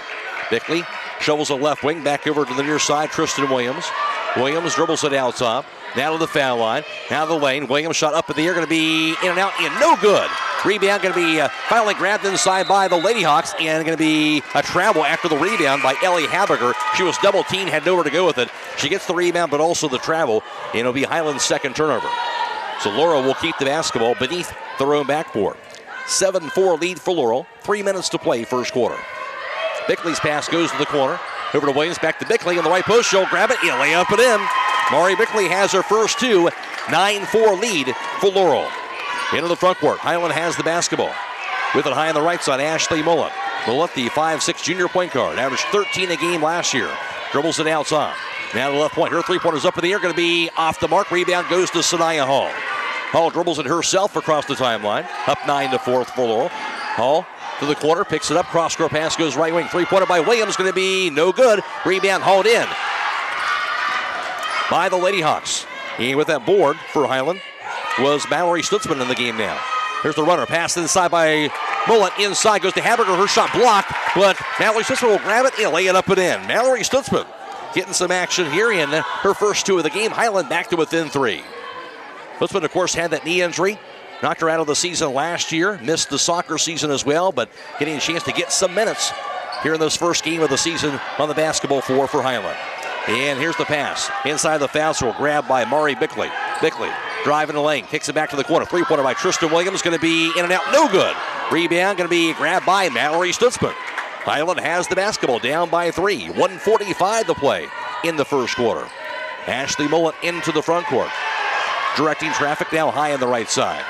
Bickley shovels a left wing back over to the near side, Tristan Williams. Williams dribbles it out top. Now to the foul line. Now to the lane. Williams shot up in the air, going to be in and out, and no good. Rebound going to be finally grabbed inside by the Lady Hawks, and going to be a travel after the rebound by Ellie Haberger. She was double teamed, had nowhere to go with it. She gets the rebound, but also the travel, and it'll be Hiland's second turnover. So Laurel will keep the basketball beneath their own backboard. 7-4 lead for Laurel. 3 minutes to play, first quarter. Bickley's pass goes to the corner. Over to Williams, back to Bickley in the right post. She'll grab it, lay up and in. Maury Bickley has her first two. 9-4 lead for Laurel. Into the front court. Hiland has the basketball. With it high on the right side, Ashley Mullet. Mullet, the 5'6 junior point guard. Averaged 13 a game last year. Dribbles it outside. Now to the left point. Her three-pointer's up in the air. Going to be off the mark. Rebound goes to Sanaya Hall. Hall dribbles it herself across the timeline. Up 9-4 for Laurel. Hall to the corner. Picks it up. Cross-court pass goes right wing. Three-pointer by Williams. Going to be no good. Rebound hauled in by the Lady Hawks. And with that board for Hiland was Mallory Stutzman in the game now. Here's the runner. Pass inside by Mullet. Inside goes to Haberger. Her shot blocked, but Mallory Stutzman will grab it and lay it up and in. Mallory Stutzman getting some action here in her first two of the game. Hiland back to within 3. Stutzman, of course, had that knee injury. Knocked her out of the season last year. Missed the soccer season as well, but getting a chance to get some minutes here in this first game of the season on the basketball floor for Hiland. And here's the pass. Inside the foul circle, grabbed by Maury Bickley. Bickley driving the lane, kicks it back to the corner. Three-pointer by Tristan Williams, going to be in and out, no good. Rebound going to be grabbed by Mallory Stutzman. Hiland has the basketball, down by 3. 1:45 to play in the first quarter. Ashley Mullet into the front court. Directing traffic now high on the right side.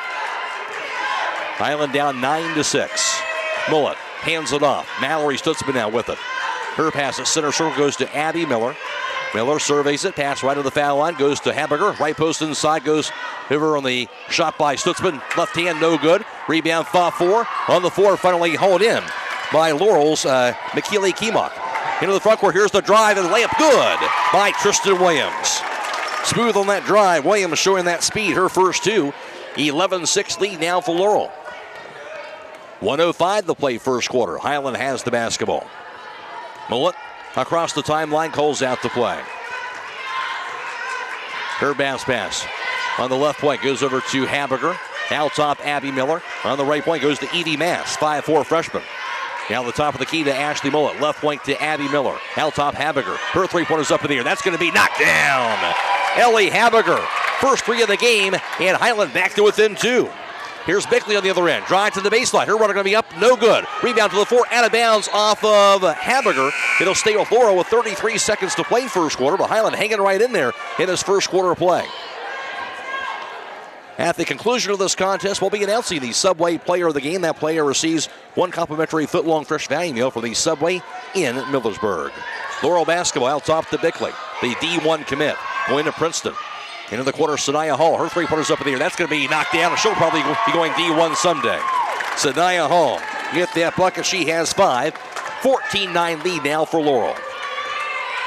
Hiland down 9-6. Mullet hands it off. Mallory Stutzman now with it. Her pass at center circle goes to Abby Miller. Miller surveys it, pass right to the foul line, goes to Haberger. Right post inside, goes over on the shot by Stutzman. Left hand, no good. Rebound, 4 on the floor, finally hauled in by Laurel's McKeely Kemock. Into the front court, here's the drive and the layup, good by Tristan Williams. Smooth on that drive, Williams showing that speed, her first two. 11-6 lead now for Laurel. 1:05 to play first quarter. Hiland has the basketball. Mullet across the timeline, calls out the play. Her bounce pass on the left point goes over to Haberger. Out top, Abby Miller. On the right point goes to Edie Mass, 5'4 freshman. Now the top of the key to Ashley Mullet. Left point to Abby Miller. Out top, Haberger. Her three-pointer's up in the air. That's going to be knocked down. Ellie Haberger, first 3 of the game, and Hiland back to within 2. Here's Bickley on the other end. Drive to the baseline. Her runner going to be up. No good. Rebound to the floor. Out of bounds off of Haberger. It'll stay with Laurel with 33 seconds to play first quarter. But Hiland hanging right in there in his first quarter of play. At the conclusion of this contest, we'll be announcing the Subway player of the game. That player receives 1 complimentary foot-long fresh value meal from the Subway in Millersburg. Laurel basketball out top to Bickley. The D1 commit going to Princeton. Into the corner, Sanaya Hall. Her three-pointer's up in the air. That's going to be knocked down. She'll probably be going D1 someday. Sanaya Hall get that bucket. She has 5. 14-9 lead now for Laurel.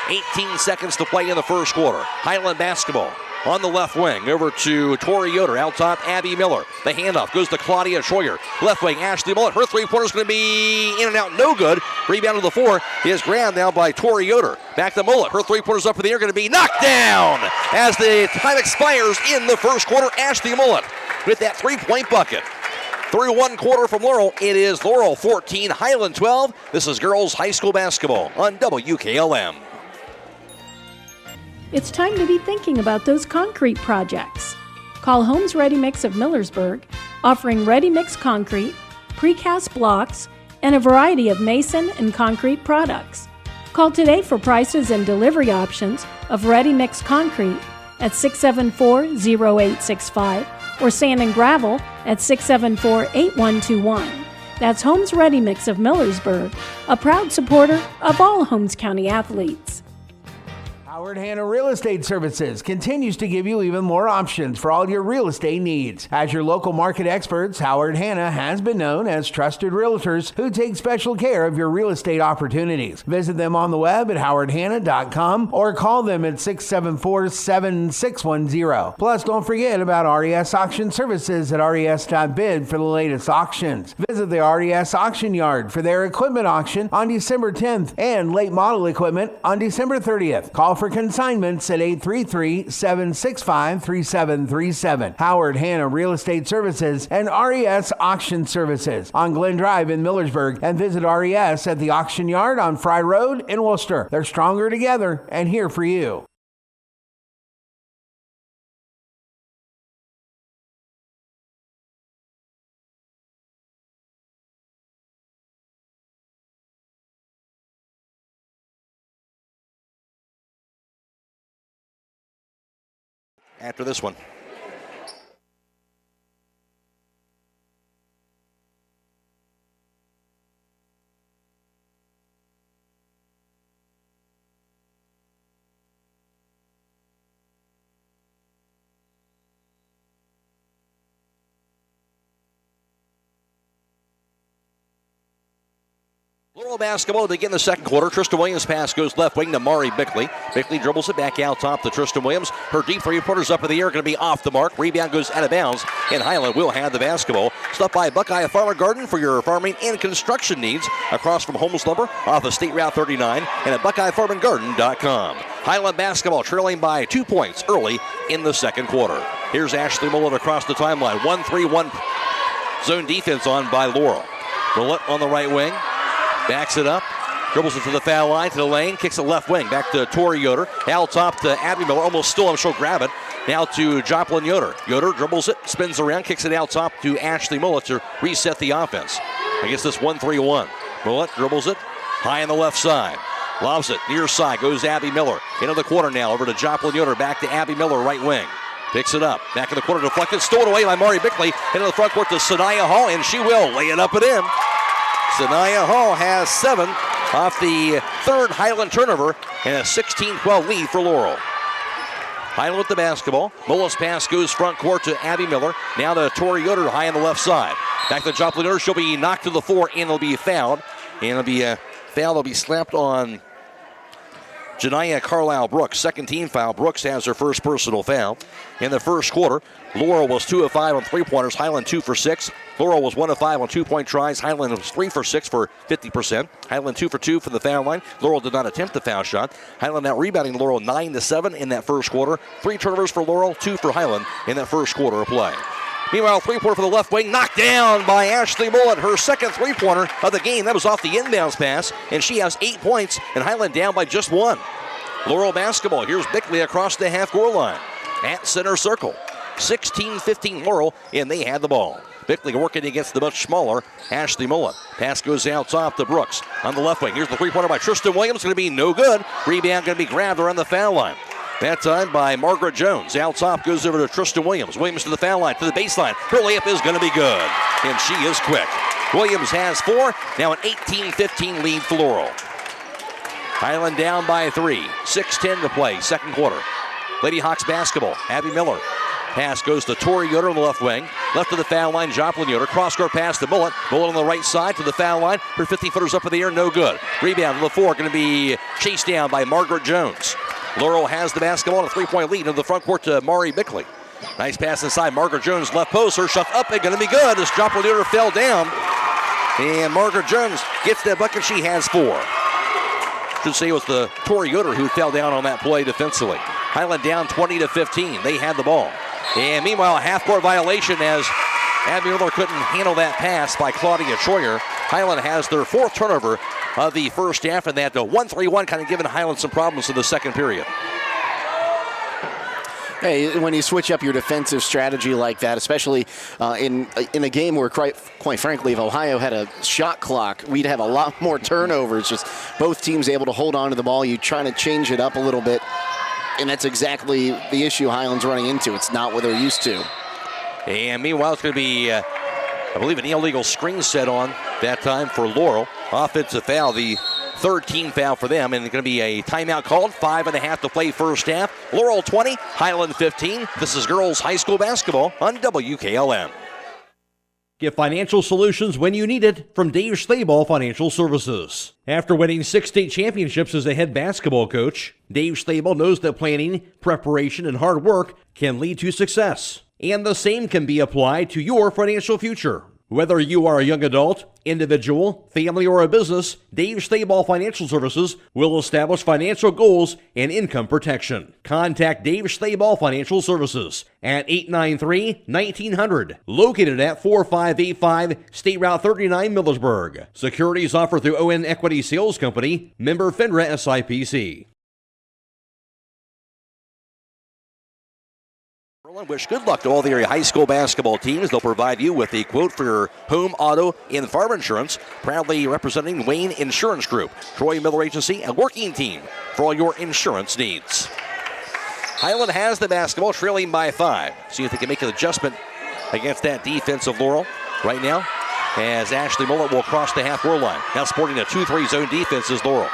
18 seconds to play in the first quarter. Hiland basketball on the left wing. Over to Tori Yoder. Out top, Abby Miller. The handoff goes to Claudia Schroyer. Left wing, Ashley Mullet. Her three-pointer's going to be in and out. No good. Rebound to the 4 is grabbed now by Tori Yoder. Back to Mullet. Her three-pointers up in the air, going to be knocked down as the time expires in the first quarter. Ashley Mullet with that three-point bucket. Through one quarter from Laurel, it is Laurel 14, Hiland 12. This is girls high school basketball on WKLM. It's time to be thinking about those concrete projects. Call Homes Ready Mix of Millersburg, offering ready-mix concrete, precast blocks, and a variety of mason and concrete products. Call today for prices and delivery options of ready-mix concrete at 674-0865 or sand and gravel at 674-8121. That's Homes Ready Mix of Millersburg, a proud supporter of all Holmes County athletes. Howard Hanna Real Estate Services continues to give you even more options for all your real estate needs. As your local market experts, Howard Hanna has been known as trusted realtors who take special care of your real estate opportunities. Visit them on the web at howardhanna.com or call them at 674-7610. Plus, don't forget about RES Auction Services at res.bid for the latest auctions. Visit the RES Auction Yard for their equipment auction on December 10th and late model equipment on December 30th. Call for consignments at 833-765-3737. Howard Hanna Real Estate Services and RES Auction Services on Glen Drive in Millersburg, and visit RES at the Auction Yard on Fry Road in Worcester. They're stronger together and here for you. After this one. Laurel basketball to begin the second quarter. Tristan Williams' pass goes left wing to Mari Bickley. Bickley dribbles it back out top to Tristan Williams. Her deep three-pointers up in the air, going to be off the mark. Rebound goes out of bounds, and Hiland will have the basketball. Stuff by Buckeye Farmer Garden for your farming and construction needs. Across from Holmes Lumber off of State Route 39 and at BuckeyeFarmingGarden.com. Hiland basketball trailing by 2 points early in the second quarter. Here's Ashley Mullet across the timeline. 1-3-1 zone defense on by Laurel. Mullet on the right wing. Backs it up, dribbles it to the foul line, to the lane, kicks it left wing. Back to Tori Yoder. Out top to Abby Miller. Almost stole him. She'll grab it. Now to Joplin Yoder. Yoder dribbles it, spins around, kicks it out top to Ashley Mullet to reset the offense. I guess this 1-3-1. Mullet dribbles it high on the left side. Lobs it near side. Goes Abby Miller. Into the corner now. Over to Joplin Yoder. Back to Abby Miller, right wing. Picks it up. Back in the corner, deflected. Stolen away by Mari Bickley. Into the front court to Sanaya Hall, and she will lay it up and in. Sanaya Hall has 7 off the third Hiland turnover and a 16-12 lead for Laurel. Hiland with the basketball. Mullet's pass goes front court to Abby Miller. Now to Tori Yoder high on the left side. Back to Joplin Yoder. She'll be knocked to the floor and it'll be fouled. And it'll be a foul that'll be slapped on Janiyah Carlisle Brooks. Second team foul. Brooks has her first personal foul. In the first quarter, Laurel was 2 of 5 on three-pointers. Hiland 2 for 6. Laurel was 1 of 5 on 2-point tries. Hiland was 3 for 6 for 50%. Hiland 2 for 2 from the foul line. Laurel did not attempt the foul shot. Hiland out rebounding Laurel 9-7 in that first quarter. 3 turnovers for Laurel, 2 for Hiland in that first quarter of play. Meanwhile, three-pointer for the left wing, knocked down by Ashley Mullet. Her second three-pointer of the game. That was off the inbounds pass, and she has 8 points, and Hiland down by just 1. Laurel basketball. Here's Bickley across the half-court line at center circle. 16-15 Laurel, and they had the ball. Bickley working against the much smaller Ashley Mullet. Pass goes out top to Brooks on the left wing. Here's the three-pointer by Tristan Williams. Going to be no good. Rebound going to be grabbed around the foul line. That time by Margaret Jones. Out top goes over to Tristan Williams. Williams to the foul line, to the baseline. Her layup is going to be good, and she is quick. Williams has 4. Now an 18-15 lead for Laurel. Hiland down by 3. 6:10 to play, second quarter. Lady Hawks basketball. Abby Miller. Pass goes to Tori Yoder on the left wing. Left to the foul line, Joplin Yoder. Cross-court pass to Mullet. Mullet on the right side to the foul line. Her 15-footers up in the air, no good. Rebound to the floor, going to be chased down by Margaret Jones. Laurel has the basketball and a 3-point lead into the front court to Mari Bickley. Nice pass inside. Margaret Jones left post. Her shot up and going to be good as Joplin Yoder fell down. And Margaret Jones gets that bucket. She has 4. Should say it was the Tori Yoder who fell down on that play defensively. Hiland down 20-15. They had the ball. And meanwhile, a half-court violation as Abby Miller couldn't handle that pass by Claudia Troyer. Hiland has their 4th turnover of the first half, and that 1-3-1 kind of giving Hiland some problems in the second period. Hey, when you switch up your defensive strategy like that, especially in a game where, quite frankly, if Ohio had a shot clock, we'd have a lot more turnovers. Just both teams able to hold on to the ball. You trying to change it up a little bit, and that's exactly the issue Hiland's running into. It's not what they're used to. And meanwhile, it's going to be, I believe, an illegal screen set on that time for Laurel. Offensive foul, the 3rd team foul for them, and it's going to be a timeout called. 5.5 to play first half. Laurel 20, Hiland 15. This is girls high school basketball on WKLM. Get financial solutions when you need it from Dave Schlabel Financial Services. After winning 6 state championships as a head basketball coach, Dave Schlabel knows that planning, preparation, and hard work can lead to success. And the same can be applied to your financial future. Whether you are a young adult, individual, family, or a business, Dave Schlabel Financial Services will establish financial goals and income protection. Contact Dave Schlabel Financial Services at 893-1900, located at 4585 State Route 39, Millersburg. Securities offered through ON Equity Sales Company, member FINRA SIPC. Wish good luck to all the area high school basketball teams. They'll provide you with a quote for your home, auto, and farm insurance. Proudly representing Wayne Insurance Group, Croy Miller Agency, a working team for all your insurance needs. Hiland has the basketball, trailing by 5. See if they can make an adjustment against that defense of Laurel right now, as Ashley Mullet will cross the half-court line. Now sporting a 2-3 zone defense is Laurel.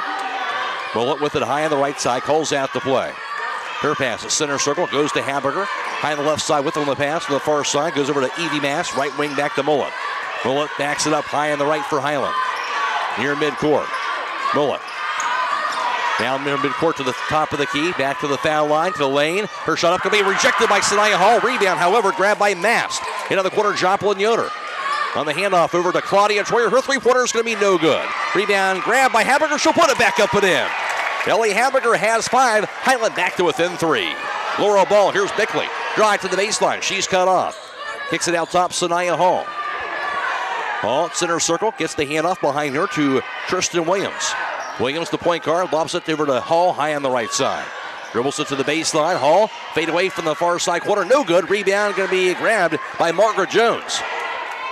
Mullet with it high on the right side, calls out the play. Her pass at center circle, goes to Hamburger. High on the left side with on the pass. To the far side, goes over to Evie Mass. Right wing back to Mullet. Mullet backs it up high on the right for Hiland. Near midcourt. Mullet. Down near midcourt to the top of the key. Back to the foul line, to the lane. Her shot up can be rejected by Sanaya Hall. Rebound, however, grabbed by Mast. Into the corner, Joplin Yoder. On the handoff over to Claudia Troyer. Her three-pointer is going to be no good. Rebound, grab by Hamburger. She'll put it back up and in. Ellie Hamburger has 5. Hiland back to within 3. Laurel ball. Here's Bickley. Drive to the baseline. She's cut off. Kicks it out top, Sanaya Hall. Hall, center circle. Gets the handoff behind her to Tristan Williams. Williams, the point guard, lobs it over to Hall, high on the right side. Dribbles it to the baseline. Hall, fade away from the far side corner. No good. Rebound going to be grabbed by Margaret Jones.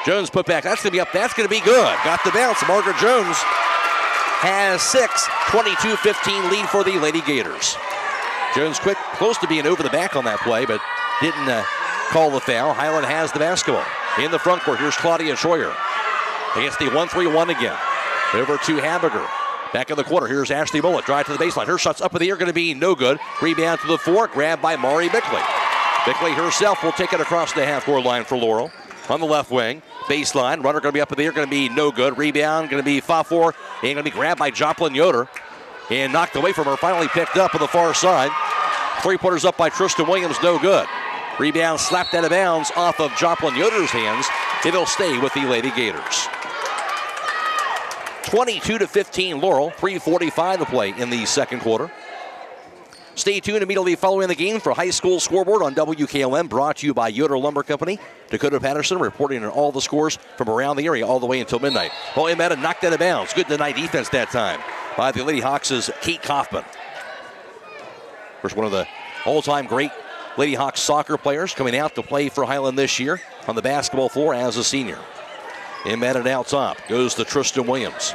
Jones put back. That's going to be up. That's going to be good. Got the bounce. Margaret Jones has 6. 22-15 lead for the Lady Gators. Jones quick, close to being over the back on that play, but didn't call the foul. Hiland has the basketball. In the front court, here's Claudia Troyer. Against the 1-3-1 again. Over to Hamburger. Back in the corner, here's Ashley Mullet. Drive to the baseline. Her shot's up in the air, going to be no good. Rebound to the 4, grabbed by Mari Bickley. Bickley herself will take it across the half-court line for Laurel. On the left wing, baseline. Runner going to be up in the air, going to be no good. Rebound going to be 5-4, and going to be grabbed by Joplin Yoder. And knocked away from her, finally picked up on the far side. Three-pointers up by Tristan Williams, no good. Rebound slapped out of bounds off of Joplin Yoder's hands. It'll stay with the Lady Gators. 22-15 Laurel, 3:45 to play in the second quarter. Stay tuned immediately following the game for High School Scoreboard on WKLM, brought to you by Yoder Lumber Company. Dakota Patterson reporting on all the scores from around the area all the way until midnight. Well, Imetta knocked out of bounds. Good denied defense that time by the Lady Hawks' Kate Kaufman. Of course, one of the all-time great Lady Hawks soccer players coming out to play for Hiland this year on the basketball floor as a senior. Imetta out top. Goes to Tristan Williams.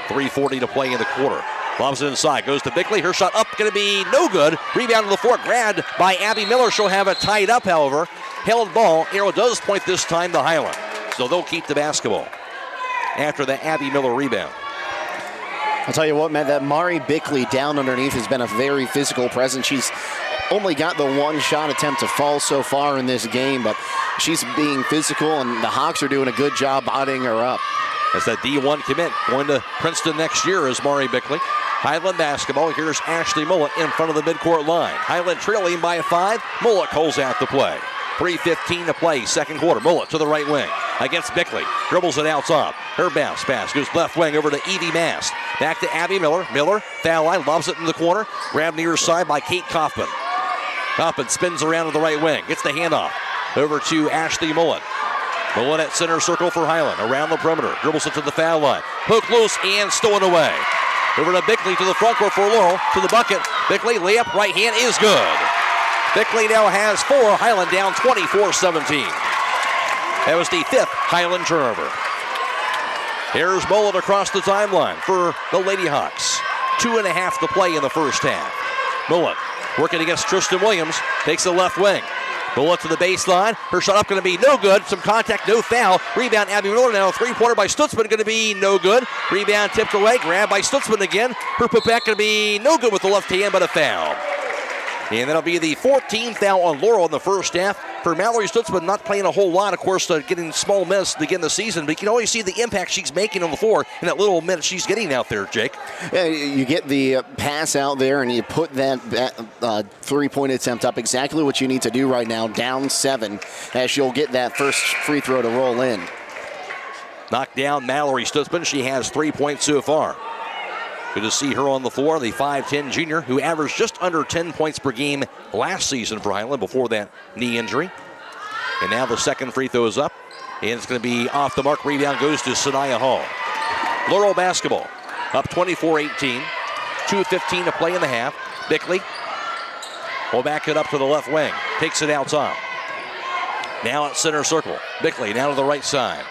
3:40 to play in the quarter. Lobs it inside, goes to Bickley. Her shot up, going to be no good. Rebound to the floor, grabbed by Abby Miller. She'll have it tied up, however. Held ball. Arrow does point this time to Hiland. So they'll keep the basketball after the Abby Miller rebound. I'll tell you what, man, that Mari Bickley down underneath has been a very physical presence. She's only got the one shot attempt to fall so far in this game, but she's being physical, and the Hawks are doing a good job bodying her up. That's that D1 commit going to Princeton next year is Mari Bickley. Hiland basketball. Here's Ashley Mullet in front of the midcourt line. Hiland trailing by 5. Mullet calls out the play. 3:15 to play, second quarter. Mullet to the right wing. against Bickley. Dribbles it out top. Her bounce pass goes left wing over to Evie Mast. Back to Abby Miller. Miller, foul line, lobs it in the corner. Grabbed near side by Kate Kaufman. Kaufman spins around to the right wing. Gets the handoff over to Ashley Mullen. Mullen at center circle for Hiland. Around the perimeter. Dribbles it to the foul line. Poke loose and stolen away. Over to Bickley to the front court for Laurel. To the bucket. Bickley, layup, right hand is good. Bickley now has 4. Hiland down 24-17. That was the 5th Hiland turnover. Here's Mullen across the timeline for the Lady Hawks. 2.5 to play in the first half. Mullen working against Tristan Williams. Takes the left wing. Mullen to the baseline. Her shot up going to be no good. Some contact, no foul. Rebound, Abby Miller. Now a three-pointer by Stutzman going to be no good. Rebound tipped away. Grab by Stutzman again. Her putback going to be no good with the left hand, but a foul. And that'll be the 14th foul on Laurel in the first half. For Mallory Stutzman, not playing a whole lot, of course, getting small minutes to begin the season, but you can always see the impact she's making on the floor in that little minute she's getting out there, Jake. Yeah, you get the pass out there and you put that three-point attempt up, exactly what you need to do right now, down 7, as you'll get that first free throw to roll in. Knocked down Mallory Stutzman. She has 3 points so far. Good to see her on the floor, the 5'10 junior who averaged just under 10 points per game last season for Hiland before that knee injury. And now the second free throw is up, and it's going to be off the mark. Rebound goes to Sanaya Hall. Laurel basketball up 24-18. 2:15 to play in the half. Bickley will back it up to the left wing. Takes it out top. Now at center circle. Bickley now to the right side.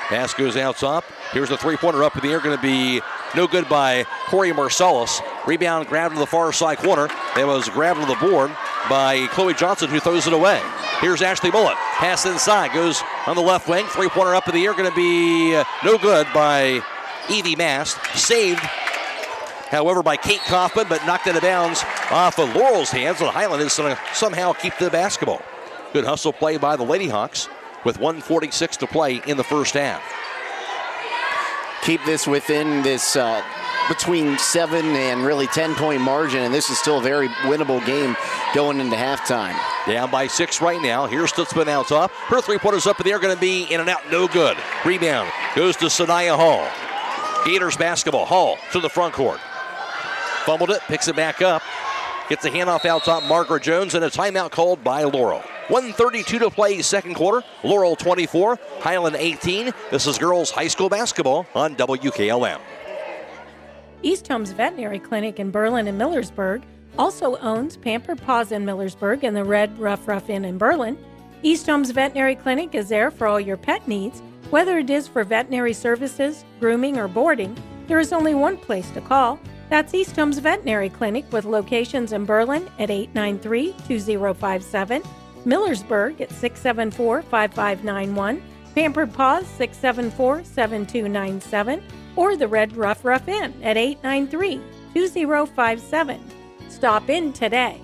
Pass goes out top. Here's the three-pointer up in the air. Going to be no good by Corey Marcellus. Rebound grabbed to the far side corner. It was grabbed to the board by Chloe Johnson, who throws it away. Here's Ashley Mullen. Pass inside. Goes on the left wing. Three-pointer up in the air. Going to be no good by Evie Mast. Saved, however, by Kate Kaufman, but knocked out of bounds off of Laurel's hands. And Hiland is going to somehow keep the basketball. Good hustle play by the Lady Hawks with 1:46 to play in the first half. Keep this within this between 7 and really 10-point margin, and this is still a very winnable game going into halftime. Down by 6 right now. Here's Stutzman out top. Her three-pointers up in the air, going to be in and out, no good. Rebound goes to Sanaya Hall. Gators basketball. Hall to the front court. Fumbled it, picks it back up. Gets the handoff out top, Margaret Jones, and a timeout called by Laurel. 1:32 to play second quarter. Laurel 24, Hiland 18. This is girls high school basketball on WKLM. East Home's Veterinary Clinic in Berlin and Millersburg also owns Pampered Paws in Millersburg and the Red Rough Inn in Berlin. East Home's Veterinary Clinic is there for all your pet needs. Whether it is for veterinary services, grooming, or boarding, there is only one place to call. That's East Home's Veterinary Clinic with locations in Berlin at 893-2057, Millersburg at 674-5591, Pampered Paws 674-7297, or the Red Rough Inn at 893-2057. Stop in today.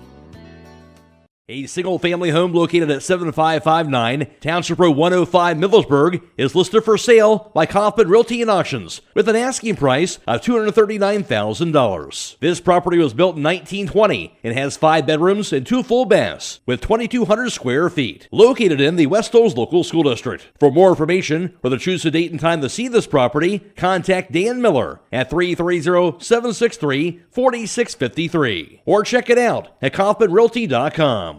A single-family home located at 7559 Township Road 105 Millersburg is listed for sale by Kaufman Realty and Auctions with an asking price of $239,000. This property was built in 1920 and has 5 bedrooms and 2 full baths with 2,200 square feet. Located in the West Hills Local School District. For more information or to choose a date and time to see this property, contact Dan Miller at 330-763-4653 or check it out at KaufmanRealty.com.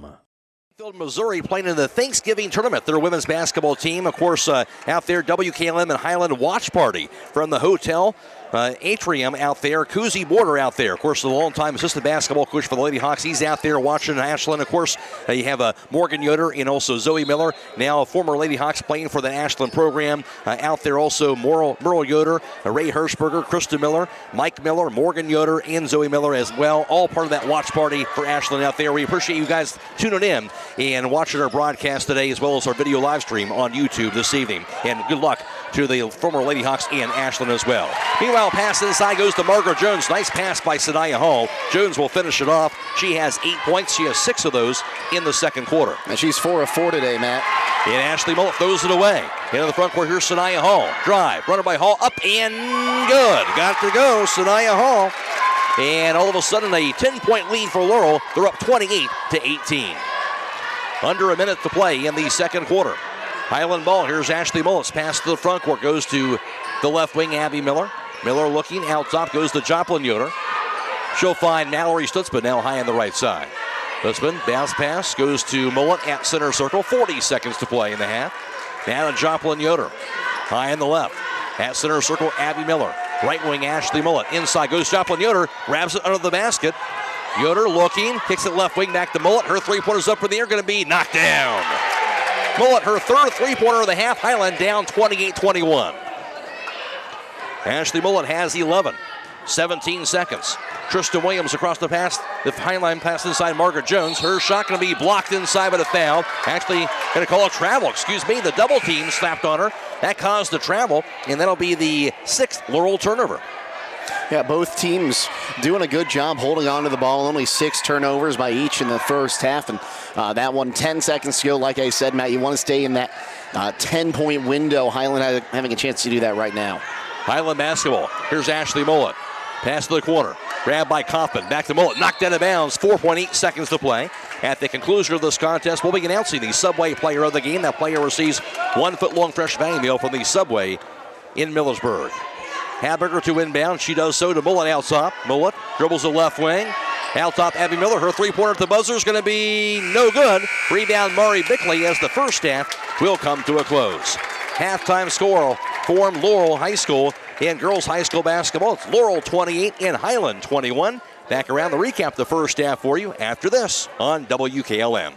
Missouri playing in the Thanksgiving tournament. Their women's basketball team, of course, out there, WKLM and Hiland watch party from the hotel atrium out there. Kuzi Border out there, of course, the longtime assistant basketball coach for the Lady Hawks. He's out there watching Ashland. Of course, you have Morgan Yoder and also Zoe Miller, now a former Lady Hawks playing for the Ashland program. Out there also Merle Yoder, Ray Hirschberger, Krista Miller, Mike Miller, Morgan Yoder, and Zoe Miller as well. All part of that watch party for Ashland out there. We appreciate you guys tuning in and watching our broadcast today as well as our video live stream on YouTube this evening. And good luck to the former Lady Hawks and Ashland as well. Meanwhile, pass inside goes to Margaret Jones. Nice pass by Sanaya Hall. Jones will finish it off. She has 8 points. She has 6 of those in the second quarter. And she's 4 of 4 today, Matt. And Ashley Mullet throws it away. Into the front court, here's Sanaya Hall. Drive, runner by Hall, up and good. Got to go, Sanaya Hall. And all of a sudden, a 10-point lead for Laurel. They're up 28-18. Under a minute to play in the second quarter. Hiland ball. Here's Ashley Mullet's pass to the front court. Goes to the left wing, Abby Miller. Miller looking out top. Goes to Joplin Yoder. She'll find Mallory Stutzman now high on the right side. Stutzman, bounce pass. Goes to Mullet at center circle. 40 seconds to play in the half. Now to Joplin Yoder. High on the left. At center circle, Abby Miller. Right wing, Ashley Mullet. Inside goes Joplin Yoder. Grabs it under the basket. Yoder looking. Kicks it left wing back to Mullet. Her three-pointers up in the air. Going to be knocked down. Mullet, her third three-pointer of the half. Hiland down 28-21. Ashley Mullet has 11. 17 seconds. Tristan Williams across the pass. The Highline pass inside Margaret Jones. Her shot going to be blocked inside by the foul. Actually going to call a travel. The double team slapped on her. That caused the travel, and that'll be the 6th Laurel turnover. Yeah, both teams doing a good job holding on to the ball. Only 6 turnovers by each in the first half. And that one, 10 seconds to go. Like I said, Matt, you want to stay in that 10-point window. Highland having a chance to do that right now. Highland basketball. Here's Ashley Mullet. Pass to the corner. Grabbed by Kaufman. Back to Mullet. Knocked out of bounds. 4.8 seconds to play. At the conclusion of this contest, we'll be announcing the Subway player of the game. That player receives 1 foot-long fresh value meal from the Subway in Millersburg. Haberger to inbound. She does so to Mullet out top. Mullet dribbles the left wing. Out top, Abby Miller. Her three-pointer at the buzzer is going to be no good. Rebound, Mari Bickley, as the first half will come to a close. Halftime score for Laurel High School in girls high school basketball. It's Laurel 28 and Hiland 21. Back around the recap the first half for you after this on WKLM.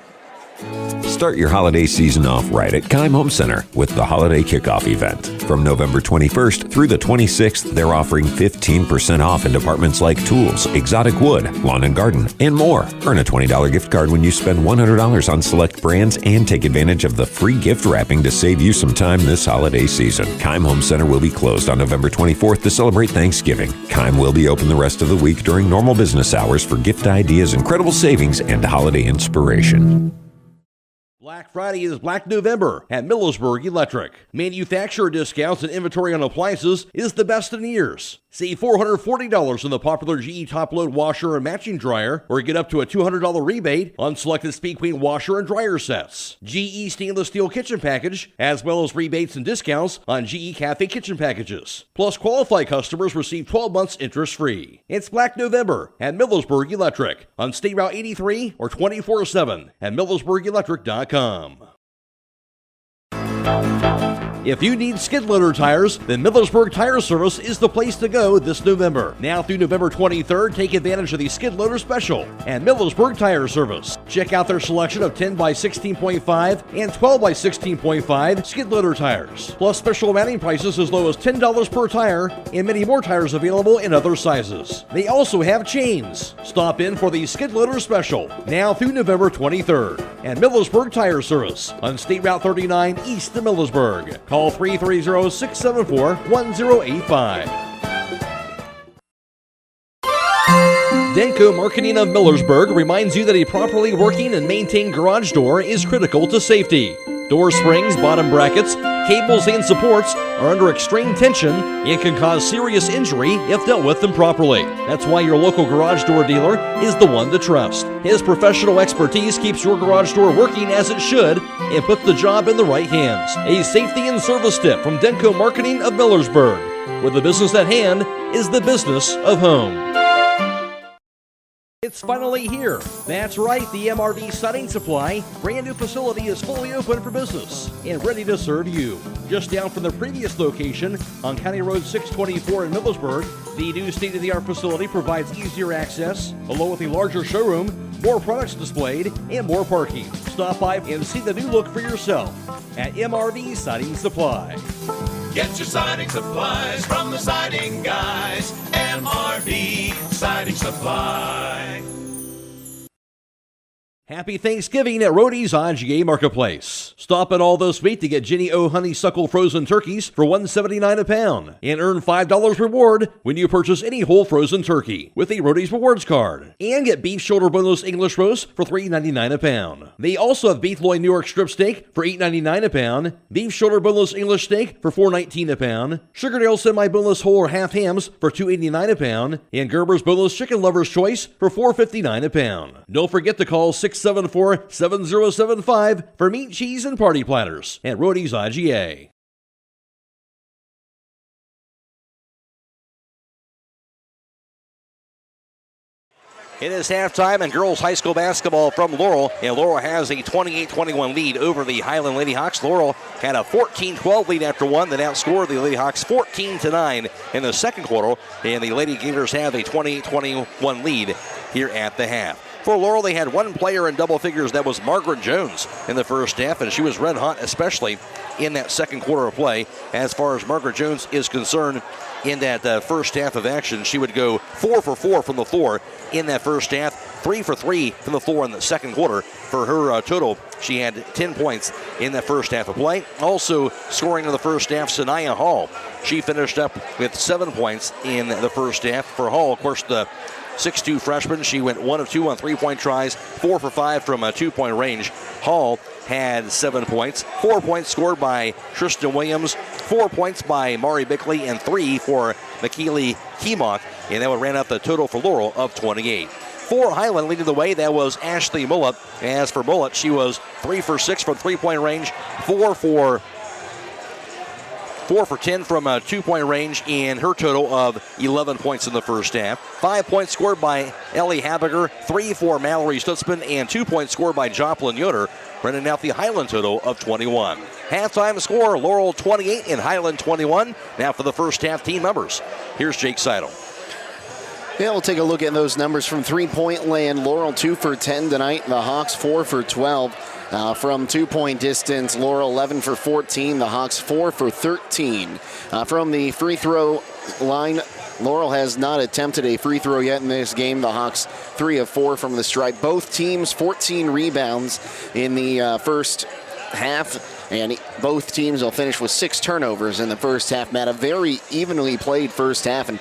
Start your holiday season off right at Keim Home Center with the Holiday Kickoff event. From November 21st through the 26th, they're offering 15% off in departments like tools, exotic wood, lawn and garden, and more. Earn a $20 gift card when you spend $100 on select brands and take advantage of the free gift wrapping to save you some time this holiday season. Keim Home Center will be closed on November 24th to celebrate Thanksgiving. Keim will be open the rest of the week during normal business hours for gift ideas, incredible savings, and holiday inspiration. Black Friday is Black November at Millersburg Electric. Manufacturer discounts and inventory on appliances is the best in years. Save $440 on the popular GE top-load washer and matching dryer, or get up to a $200 rebate on selected Speed Queen washer and dryer sets. GE stainless steel kitchen package, as well as rebates and discounts on GE Cafe kitchen packages. Plus, qualified customers receive 12 months interest-free. It's Black November at Millersburg Electric on State Route 83 or 24/7 at millersburgelectric.com. If you need skid loader tires, then Millersburg Tire Service is the place to go this November. Now through November 23rd, take advantage of the skid loader special at Millersburg Tire Service. Check out their selection of 10 by 16.5 and 12 by 16.5 skid loader tires. Plus special mounting prices as low as $10 per tire and many more tires available in other sizes. They also have chains. Stop in for the skid loader special now through November 23rd at Millersburg Tire Service on State Route 39 east of Millersburg. Call 330-674-1085. Denko Marketing of Millersburg reminds you that a properly working and maintained garage door is critical to safety. Door springs, bottom brackets, cables, and supports are under extreme tension and can cause serious injury if dealt with improperly. That's why your local garage door dealer is the one to trust. His professional expertise keeps your garage door working as it should and puts the job in the right hands. A safety and service tip from Denko Marketing of Millersburg, where the business at hand is the business of home. It's finally here. That's right, the MRV Siding Supply brand new facility is fully open for business and ready to serve you. Just down from the previous location on County Road 624 in Millersburg, the new state-of-the-art facility provides easier access, along with a larger showroom, more products displayed, and more parking. Stop by and see the new look for yourself at MRV Siding Supply. Get your siding supplies from the siding guys. MRV Siding Supply. Happy Thanksgiving at Roadie's on GA Marketplace. Stop in all this week to get Jenny O Honeysuckle frozen turkeys for $1.79 a pound and earn $5 reward when you purchase any whole frozen turkey with a Roadie's Rewards card. And get beef shoulder boneless English roast for $3.99 a pound. They also have beef loin New York strip steak for $8.99 a pound, beef shoulder boneless English steak for $4.19 a pound, Sugardale semi-boneless whole or half hams for $2.89 a pound, and Gerber's boneless chicken lover's choice for $4.59 a pound. Don't forget to call 6 674-7075 for meat, cheese, and party platters at Rody's IGA. It is halftime in girls high school basketball from Laurel, and Laurel has a 28-21 lead over the Hiland Lady Hawks. Laurel had a 14-12 lead after one that outscored the Lady Hawks 14-9 in the second quarter, and the Lady Gators have a 28-21 lead here at the half. For Laurel, they had one player in double figures. That was Margaret Jones in the first half, and she was red hot, especially in that second quarter of play. As far as Margaret Jones is concerned, in that first half of action, she would go 4 for 4 from the floor in that first half, 3 for 3 from the floor in the second quarter. For her total, she had 10 points in that first half of play. Also scoring in the first half, Sanaya Hall. She finished up with 7 points in the first half. For Hall, of course, the 6'2 freshman, she went 1 of 2 on three-point tries, 4 for 5 from a two-point range. Hall had 7 points, 4 points scored by Tristan Williams, 4 points by Mari Bickley, and 3 for McKeely Keemock, and that would round out the total for Laurel of 28. For Hiland leading the way, that was Ashley Mullett. As for Mullett, she was 3 for 6 from three-point range, 4 for 10 from a two-point range, and her total of 11 points in the first half. 5 points scored by Ellie Habiger, 3 for Mallory Stutzman, and 2 points scored by Joplin Yoder, running out the Hiland total of 21. Halftime score, Laurel 28 and Hiland 21. Now for the first half team numbers, here's Jake Seidel. Yeah, we'll take a look at those numbers from three-point land. Laurel 2 for 10 tonight. The Hawks 4 for 12. From two-point distance, Laurel 11 for 14. The Hawks 4 for 13. From the free throw line, Laurel has not attempted a free throw yet in this game. The Hawks 3 of 4 from the stripe. Both teams 14 rebounds in the first half. And both teams will finish with 6 turnovers in the first half. Matt, a very evenly played first half. And,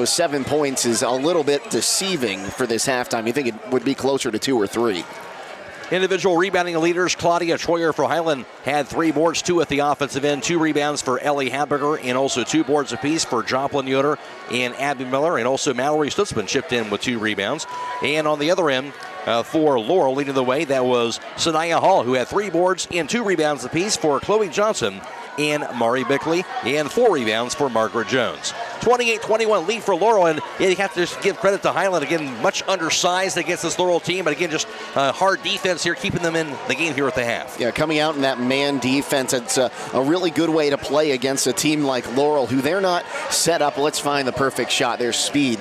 7 points is a little bit deceiving for this halftime. You think it would be closer to 2 or 3. Individual rebounding leaders, Claudia Troyer for Hiland had 3 boards, 2 at the offensive end, 2 rebounds for Ellie Habiger, and also 2 boards apiece for Joplin Yoder and Abby Miller, and also Mallory Stutzman chipped in with 2 rebounds. And on the other end, for Laurel leading the way, that was Sanaya Hall, who had 3 boards and 2 rebounds apiece for Chloe Johnson and Mari Bickley, and 4 rebounds for Margaret Jones. 28-21 lead for Laurel, and you have to just give credit to Hiland. Again, much undersized against this Laurel team, but again, just hard defense here, keeping them in the game here at the half. Yeah, coming out in that man defense, it's a really good way to play against a team like Laurel, who they're not set up, let's find the perfect shot. They're speed.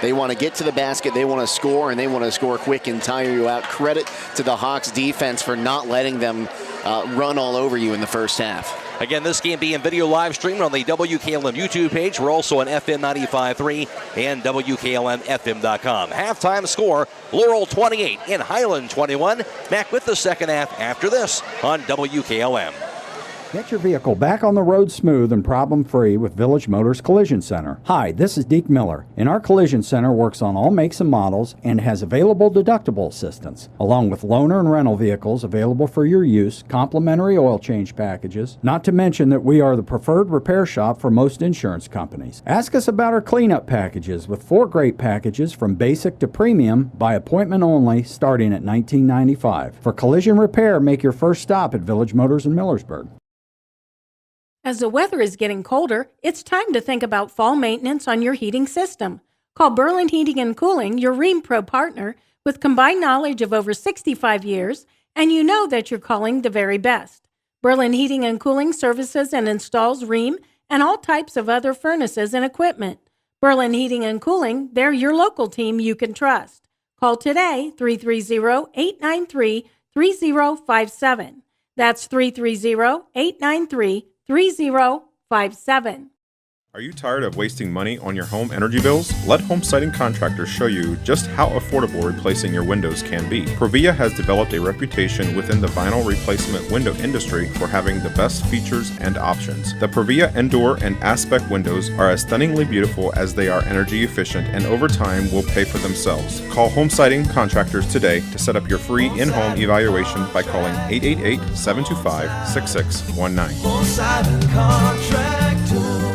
They want to get to the basket, they want to score, and they want to score quick and tire you out. Credit to the Hawks defense for not letting them run all over you in the first half. Again, this game being video live streamed on the WKLM YouTube page. We're also on FM 95.3 and WKLM-FM.com. Halftime score, Laurel 28 and Hiland 21. Back with the second half after this on WKLM. Get your vehicle back on the road smooth and problem-free with Village Motors Collision Center. Hi, this is Deke Miller, and our Collision Center works on all makes and models and has available deductible assistance, along with loaner and rental vehicles available for your use, complimentary oil change packages, not to mention that we are the preferred repair shop for most insurance companies. Ask us about our cleanup packages with 4 great packages from basic to premium by appointment only starting at $19.95. For collision repair, make your first stop at Village Motors in Millersburg. As the weather is getting colder, it's time to think about fall maintenance on your heating system. Call Berlin Heating and Cooling, your Rheem Pro partner, with combined knowledge of over 65 years, and you know that you're calling the very best. Berlin Heating and Cooling services and installs Rheem and all types of other furnaces and equipment. Berlin Heating and Cooling, they're your local team you can trust. Call today, 330-893-3057. That's 330-893-3057. Are you tired of wasting money on your home energy bills? Let Home Siding Contractors show you just how affordable replacing your windows can be. Provia has developed a reputation within the vinyl replacement window industry for having the best features and options. The Provia Endure and Aspect windows are as stunningly beautiful as they are energy efficient, and over time will pay for themselves. Call Home Siding Contractors today to set up your free in-home evaluation by calling 888-725-6619. Home Siding Contractors.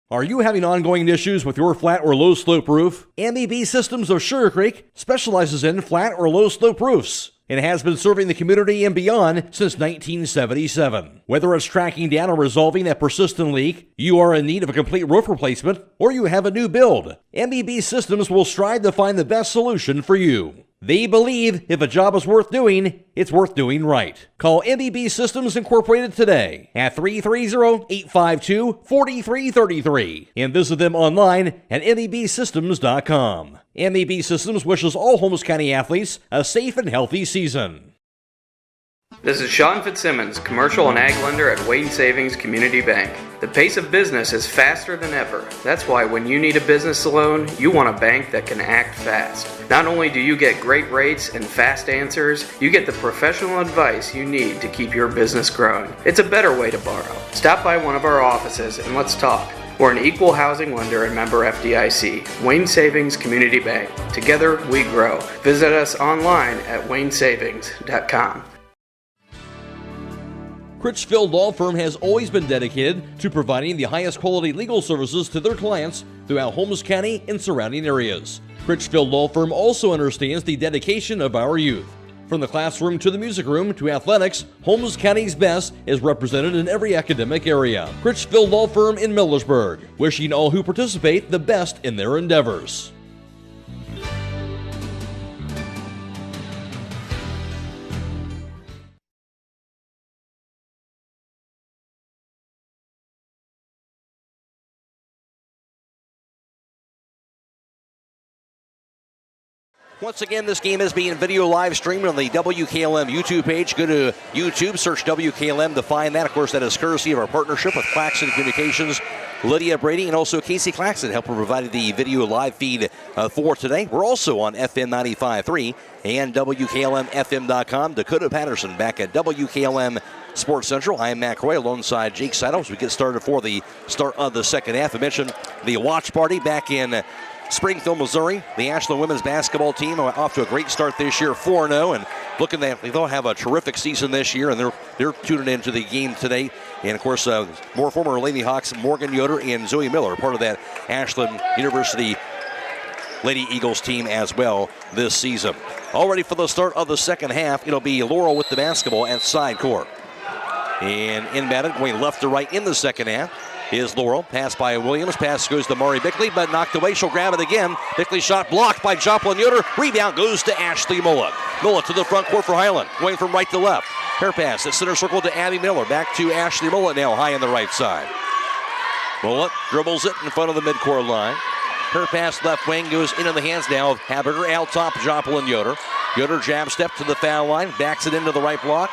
Are you having ongoing issues with your flat or low slope roof? MEB Systems of Sugar Creek specializes in flat or low slope roofs and has been serving the community and beyond since 1977. Whether it's tracking down or resolving a persistent leak, you are in need of a complete roof replacement, or you have a new build, MEB Systems will strive to find the best solution for you. They believe if a job is worth doing, it's worth doing right. Call MEB Systems Incorporated today at 330-852-4333 and visit them online at mebsystems.com. MEB Systems wishes all Holmes County athletes a safe and healthy season. This is Sean Fitzsimmons, commercial and ag lender at Wayne Savings Community Bank. The pace of business is faster than ever. That's why when you need a business loan, you want a bank that can act fast. Not only do you get great rates and fast answers, you get the professional advice you need to keep your business growing. It's a better way to borrow. Stop by one of our offices and let's talk. We're an equal housing lender and member FDIC. Wayne Savings Community Bank. Together we grow. Visit us online at waynesavings.com. Critchfield Law Firm has always been dedicated to providing the highest quality legal services to their clients throughout Holmes County and surrounding areas. Critchfield Law Firm also understands the dedication of our youth. From the classroom to the music room to athletics, Holmes County's best is represented in every academic area. Critchfield Law Firm in Millersburg, wishing all who participate the best in their endeavors. Once again, this game is being video live streamed on the WKLM YouTube page. Go to YouTube, search WKLM to find that. Of course, that is courtesy of our partnership with Claxon Communications, Lydia, Brady, and also Casey Claxon helping provide the video live feed for today. We're also on FM 95.3 and WKLM-FM.com. Dakota Patterson back at WKLM Sports Central. I am Matt Croy alongside Jake Seidel as we get started for the start of the second half. I mentioned the watch party back in Springfield, Missouri. The Ashland women's basketball team are off to a great start this year, 4-0, and looking that they'll have a terrific season this year, and they're tuning into the game today. And of course, more former Lady Hawks, Morgan Yoder and Zoe Miller, part of that Ashland University Lady Eagles team as well this season. All ready for the start of the second half. It'll be Laurel with the basketball at side court. And inbounded, going left to right in the second half is Laurel. Pass by Williams. Pass goes to Mari Bickley, but knocked away. She'll grab it again. Bickley shot blocked by Joplin Yoder. Rebound goes to Ashley Mullet. Mullet to the front court for Hiland. Going from right to left. Her pass at center circle to Abby Miller. Back to Ashley Mullet now, high on the right side. Mullet dribbles it in front of the midcourt line. Her pass left wing goes into the hands now of Haberger. Out top, Joplin Yoder. Yoder jab step to the foul line. Backs it into the right block.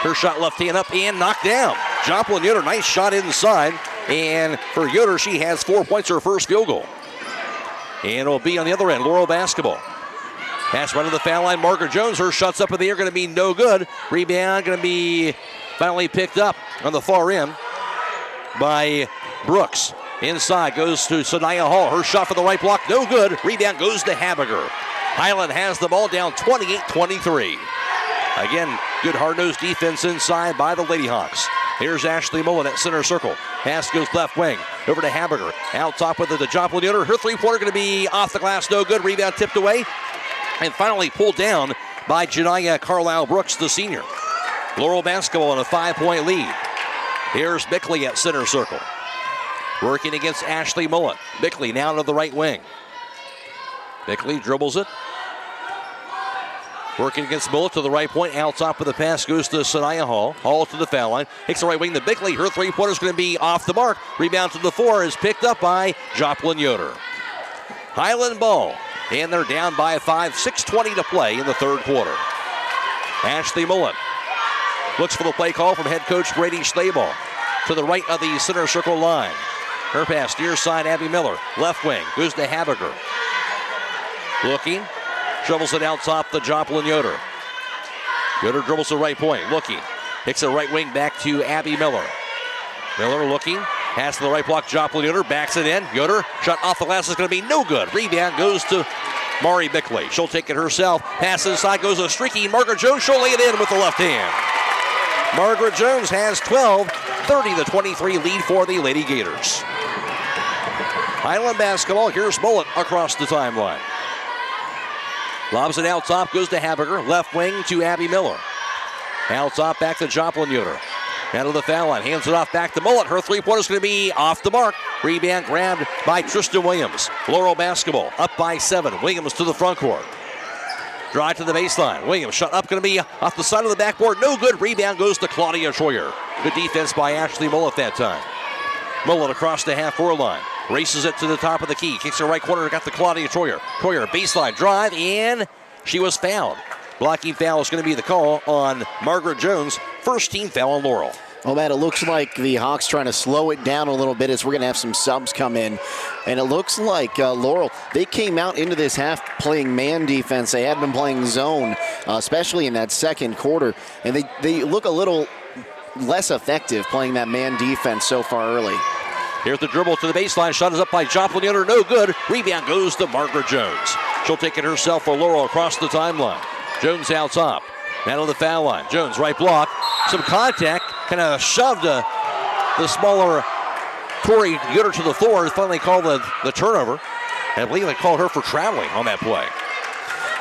Her shot left hand up and knocked down. Joplin Yoder, nice shot inside. And for Yoder, she has 4 points, her first field goal. And it'll be on the other end, Laurel basketball. Pass right to the foul line, Margaret Jones. Her shots up in the air, going to be no good. Rebound going to be finally picked up on the far end by Brooks. Inside goes to Sanaya Hall. Her shot for the right block, no good. Rebound goes to Haberger. Hiland has the ball down 28-23. Again, good hard-nosed defense inside by the Lady Hawks. Here's Ashley Mullen at center circle. Pass goes left wing. Over to Haberger. Out top with it to Joplin Yoder. Her three-pointer going to be off the glass. No good. Rebound tipped away. And finally pulled down by Janiyah Carlisle Brooks, the senior. Laurel basketball in a 5-point lead. Here's Bickley at center circle. Working against Ashley Mullen. Bickley now to the right wing. Bickley dribbles it. Working against Mullet to the right point. Out top of the pass goes to Sanaya Hall. Hall to the foul line. Takes the right wing to Bickley. Her three-pointer is going to be off the mark. Rebound to the floor is picked up by Joplin Yoder. Hiland ball. And they're down by 5. 6:20 to play in the third quarter. Ashley Mullet looks for the play call from head coach Brady Schlabel. To the right of the center circle line. Her pass near side, Abby Miller. Left wing goes to Haberger. Looking. Shovels it out top to Joplin Yoder. Yoder dribbles the right point. Looking. Takes the right wing back to Abby Miller. Miller looking. Pass to the right block. Joplin Yoder backs it in. Yoder shot off the glass is going to be no good. Rebound goes to Mari Bickley. She'll take it herself. Pass inside goes to streaky Margaret Jones. She'll lay it in with the left hand. Margaret Jones has 12. 30-23 lead for the Lady Gators. Hiland basketball. Here's Mullet across the timeline. Lobs it out top, goes to Haberger. Left wing to Abby Miller. Out top, back to Joplin Yoder. Out of the foul line, hands it off back to Mullet. Her three-pointer is going to be off the mark. Rebound grabbed by Tristan Williams. Laurel basketball, up by 7. Williams to the front court. Drive to the baseline. Williams shot up, going to be off the side of the backboard. No good. Rebound goes to Claudia Troyer. Good defense by Ashley Mullet that time. Mullet across the half-court line. Races it to the top of the key. Kicks the right corner. Got the Claudia Troyer. Troyer baseline drive, and she was fouled. Blocking foul is going to be the call on Margaret Jones. First team foul on Laurel. Well, Matt, it looks like the Hawks trying to slow it down a little bit as we're going to have some subs come in. And it looks like Laurel, they came out into this half playing man defense. They had been playing zone, especially in that second quarter. And they look a little less effective playing that man defense so far early. Here's the dribble to the baseline. Shot is up by Joplin Yoder. No good. Rebound goes to Margaret Jones. She'll take it herself for Laurel across the timeline. Jones out top. Out of the foul line. Jones right block. Some contact. Kind of shoved the smaller Tori Yoder to the floor. Finally called the turnover. And I believe they called her for traveling on that play.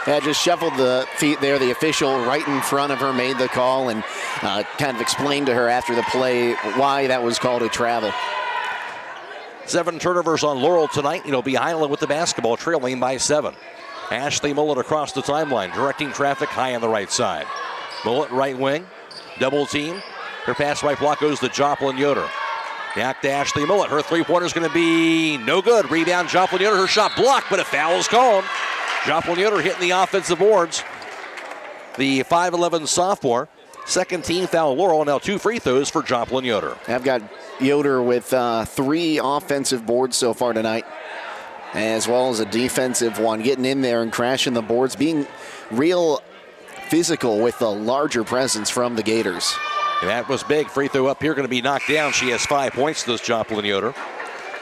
Yeah, just shuffled the feet there. The official right in front of her made the call and kind of explained to her after the play why that was called a travel. 7 turnovers on Laurel tonight. It'll be Hiland with the basketball, trailing by 7. Ashley Mullet across the timeline, directing traffic high on the right side. Mullet right wing, double team. Her pass right block goes to Joplin Yoder. Back to Ashley Mullet. Her three-pointer is going to be no good. Rebound Joplin Yoder. Her shot blocked, but a foul is called. Joplin Yoder hitting the offensive boards. The 5'11 sophomore. Second team foul Laurel. Now 2 free throws for Joplin Yoder. I've got Yoder with 3 offensive boards so far tonight, as well as a defensive one, getting in there and crashing the boards, being real physical with a larger presence from the Gators. And that was big. Free throw up here going to be knocked down. She has 5 points, this Joplin Yoder.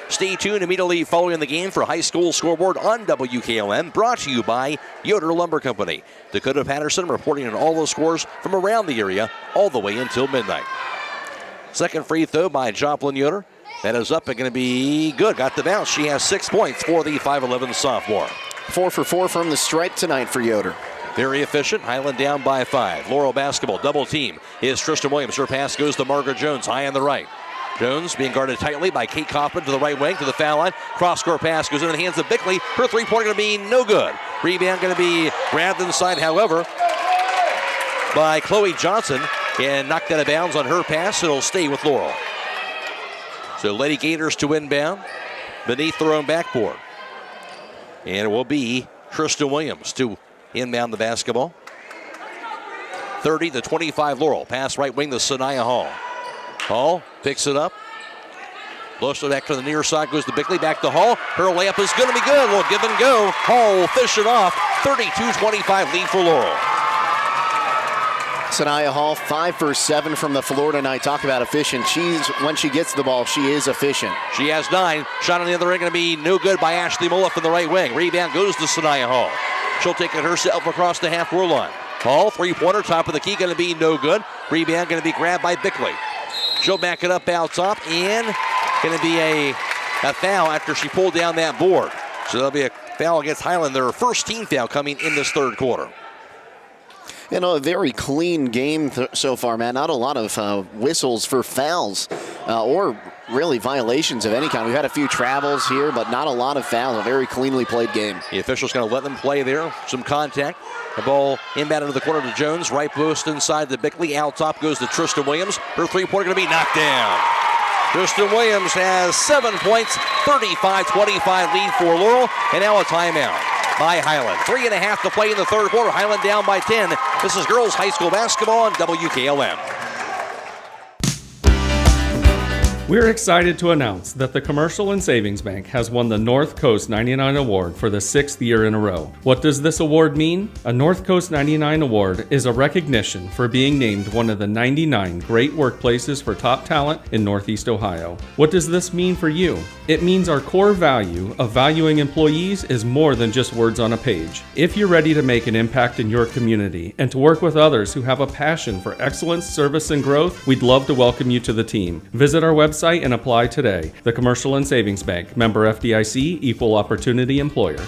Stay tuned immediately following the game for High School Scoreboard on WKLM, brought to you by Yoder Lumber Company. Dakota Patterson reporting on all the scores from around the area all the way until midnight. Second free throw by Joplin Yoder. That is up and going to be good. Got the bounce. She has 6 points for the 5'11 sophomore. 4 for 4 from the stripe tonight for Yoder. Very efficient. Hiland down by 5. Laurel basketball, double team. Is Tristan Williams. Her pass goes to Margaret Jones, high on the right. Jones being guarded tightly by Kate Kaufman to the right wing, to the foul line. Cross-court pass goes into the hands of Bickley. Her three-pointer going to be no good. Rebound going to be grabbed inside, however, by Chloe Johnson, and knocked out of bounds on her pass. It'll stay with Laurel. So Lady Gators to inbound beneath their own backboard. And it will be Tristan Williams to inbound the basketball. 30-25 Laurel. Pass right wing to Sanaya Hall. Hall picks it up. Blows it back to the near side, goes to Bickley, back to Hall. Her layup is going to be good. We'll give and go. Hall will fish it off. 32-25 lead for Laurel. Sanaya Hall, 5 for 7 from the floor tonight. Talk about efficient. When she gets the ball, she is efficient. She has 9. Shot on the other end going to be no good by Ashley Mullet from the right wing. Rebound goes to Sanaya Hall. She'll take it herself across the half-court line. Hall, three-pointer, top of the key, going to be no good. Rebound going to be grabbed by Bickley. She'll back it up out top, and going to be a foul after she pulled down that board. So there'll be a foul against Hiland, their first team foul coming in this third quarter. You know, a very clean game so far, man. Not a lot of whistles for fouls or really violations of any kind. We've had a few travels here, but not a lot of fouls. A very cleanly played game. The official's going to let them play there. Some contact. The ball inbound into the corner to Jones. Right post inside to Bickley. Out top goes to Tristan Williams. Her three-pointer going to be knocked down. Tristan Williams has 7 points. 35-25 lead for Laurel. And now a timeout by Hiland. 3.5 to play in the third quarter. Hiland down by 10. This is girls high school basketball on WKLM. We're excited to announce that the Commercial and Savings Bank has won the North Coast 99 Award for the 6th year in a row. What does this award mean? A North Coast 99 Award is a recognition for being named one of the 99 great workplaces for top talent in Northeast Ohio. What does this mean for you? It means our core value of valuing employees is more than just words on a page. If you're ready to make an impact in your community and to work with others who have a passion for excellence, service, and growth, we'd love to welcome you to the team. Visit our website website and apply today. The Commercial and Savings Bank, member FDIC, equal opportunity employer.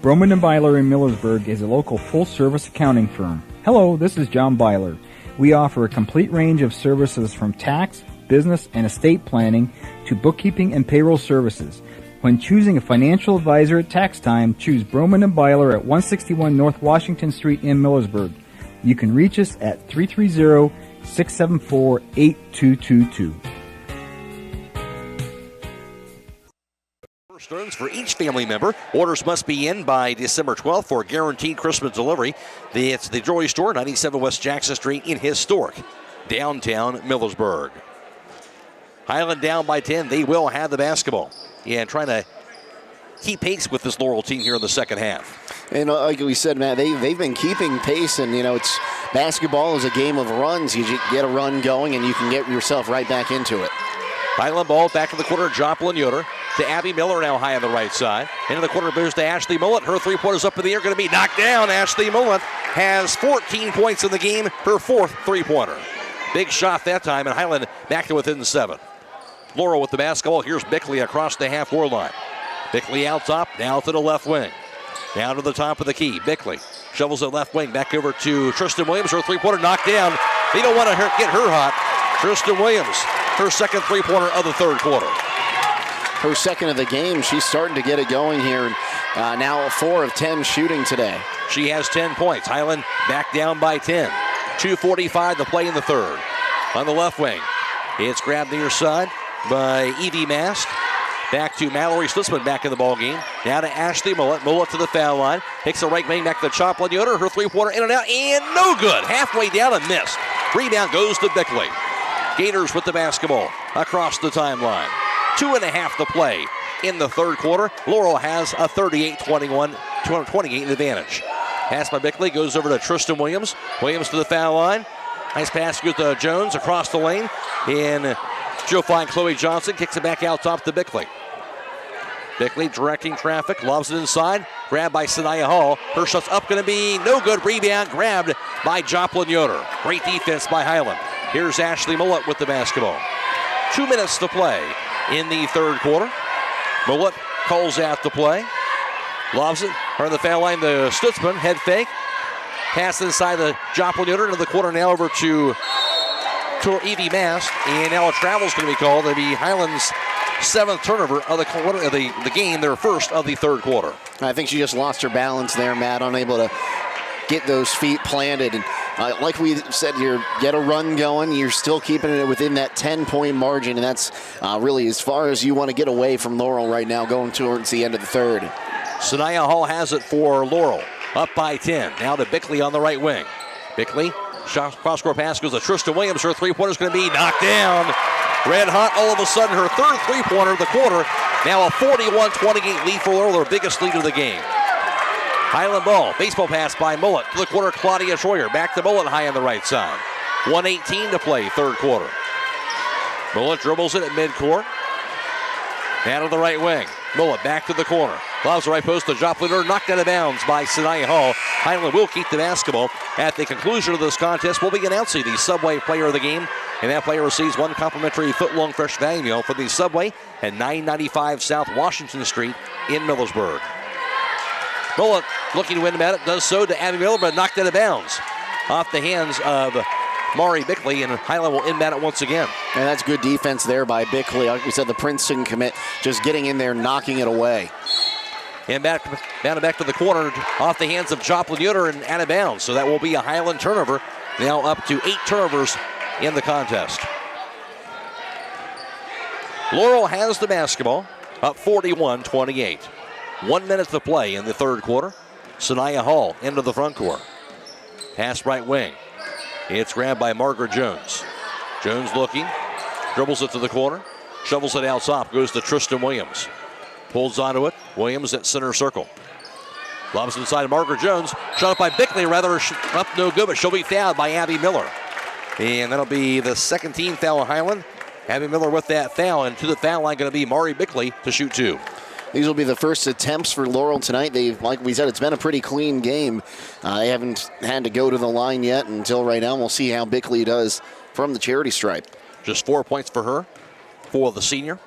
Broman & Byler in Millersburg is a local full-service accounting firm. Hello, this is John Byler. We offer a complete range of services from tax, business, and estate planning to bookkeeping and payroll services. When choosing a financial advisor at tax time, choose Broman & Byler at 161 North Washington Street in Millersburg. You can reach us at 330-674-8222. Returns for each family member. Orders must be in by December 12th for guaranteed Christmas delivery. It's the Jewelry Store, 97 West Jackson Street in historic downtown Millersburg. Hiland down by 10. They will have the basketball. And trying to keep pace with this Laurel team here in the second half. And like we said, Matt, they've been keeping pace. And, it's basketball is a game of runs. You get a run going, and you can get yourself right back into it. Hiland ball back in the corner. Joplin Yoder to Abby Miller now high on the right side. Into the corner moves to Ashley Mullet. Her three-pointers up in the air, going to be knocked down. Ashley Mullet has 14 points in the game, her fourth three-pointer. Big shot that time, and Hiland back to within 7. Laurel with the basketball. Here's Bickley across the half-court line. Bickley out top, now to the left wing. Down to the top of the key. Bickley shovels it left wing, back over to Tristan Williams. Her three-pointer knocked down. They don't want to get her hot. Tristan Williams, her second three-pointer of the third quarter. Her second of the game. She's starting to get it going here. Now 4 of 10 shooting today. She has 10 points. Hiland back down by 10. 2:45 to play in the third. On the left wing, it's grabbed near side by Evie Mast. Back to Mallory Schlitzman back in the ball game. Now to Ashley Mullet. Mullet to the foul line. Takes the right wing back to Choplin Yoder. Her three-pointer in and out, and no good. Halfway down and missed. Rebound goes to Bickley. Gators with the basketball across the timeline. 2.5 to play in the third quarter. Laurel has a 38-28 advantage. Pass by Bickley goes over to Tristan Williams. Williams to the foul line. Nice pass goes to Jones across the lane. And she'll find Chloe Johnson. Kicks it back out top to Bickley. Bickley directing traffic. Lobs it inside. Grabbed by Sanaya Hall. Her shot's up, going to be no good. Rebound grabbed by Joplin Yoder. Great defense by Hiland. Here's Ashley Mullet with the basketball. 2 minutes to play in the third quarter. Mullet calls out the play. Lobs it. On the foul line, the Stutzman. Head fake. Pass inside the Joplin Yoder into the corner now over to Evie Mast. And now a travel's going to be called. It'll be Hiland's 7th turnover of the game, their first of the third quarter. I think she just lost her balance there, Matt, unable to get those feet planted. And like we said here, get a run going. You're still keeping it within that 10-point margin, and that's really as far as you want to get away from Laurel right now going towards the end of the third. Sanaya Hall has it for Laurel. Up by 10. Now to Bickley on the right wing. Bickley, cross-court pass goes to Tristan Williams. Her three-pointer's going to be knocked down. Red hot all of a sudden. Her third three-pointer of the quarter. Now a 41-28 lead for Laurel, their biggest lead of the game. Hiland ball. Baseball pass by Mullet. To the quarter, Claudia Schroyer. Back to Mullet high on the right side. 1:18 to play, third quarter. Mullet dribbles it at midcourt. Down to the right wing. Mullet back to the corner. Loves the right post to Joplin. Knocked out of bounds by Sanaya Hall. Hiland will keep the basketball. At the conclusion of this contest, we'll be announcing the Subway player of the game. And that player receives one complimentary foot-long fresh value meal from the Subway at 995 South Washington Street in Millersburg. Mullet looking to win at it. Does so to Abby Miller, but knocked out of bounds. Off the hands of Mari Bickley, and Hiland will inbound it once again. And that's good defense there by Bickley. Like we said, the Princeton commit just getting in there, knocking it away. And back to the corner, off the hands of Joplin Yoder and out of bounds. So that will be a Hiland turnover. Now up to 8 turnovers in the contest. Laurel has the basketball, up 41-28. 1 minute to play in the third quarter. Sanaya Hall into the front court. Pass right wing. It's grabbed by Margaret Jones. Jones looking, dribbles it to the corner, shovels it out top, goes to Tristan Williams. Pulls onto it. Williams at center circle. Lobs inside of Margaret Jones. Shot up by Bickley, rather up no good, but she'll be fouled by Abby Miller. And that'll be the second team foul on Hiland. Abby Miller with that foul, and to the foul line going to be Mari Bickley to shoot 2. These will be the first attempts for Laurel tonight. Like we said, it's been a pretty clean game. They haven't had to go to the line yet until right now. We'll see how Bickley does from the charity stripe. Just 4 points for her, for the senior.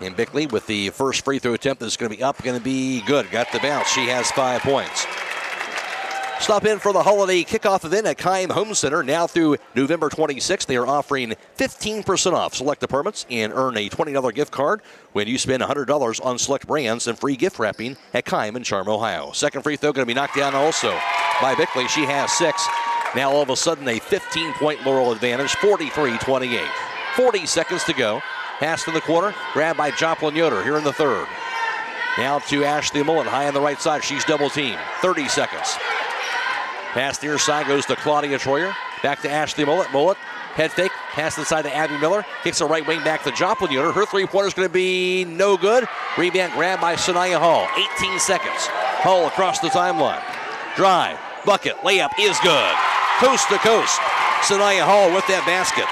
And Bickley with the first free throw attempt that's going to be up, going to be good. Got the bounce. She has 5 points. Stop in for the holiday kickoff event at Keim Home Center. Now through November 26th, they are offering 15% off select apartments and earn a $20 gift card when you spend $100 on select brands and free gift wrapping at Keim in Charm, Ohio. Second free throw going to be knocked down also by Bickley. She has 6. Now all of a sudden a 15-point Laurel advantage, 43-28. 40 seconds to go. Pass to the corner, grabbed by Joplin Yoder here in the third. Now to Ashley Mullen, high on the right side. She's double teamed. 30 seconds. Pass near side goes to Claudia Troyer. Back to Ashley Mullet. Mullet, head fake. Pass inside to Abby Miller. Kicks the right wing back to Joplin Yoder. Her three-pointer is going to be no good. Rebound grab by Sanaya Hall. 18 seconds. Hall across the timeline. Drive. Bucket. Layup is good. Coast to coast. Sanaya Hall with that basket.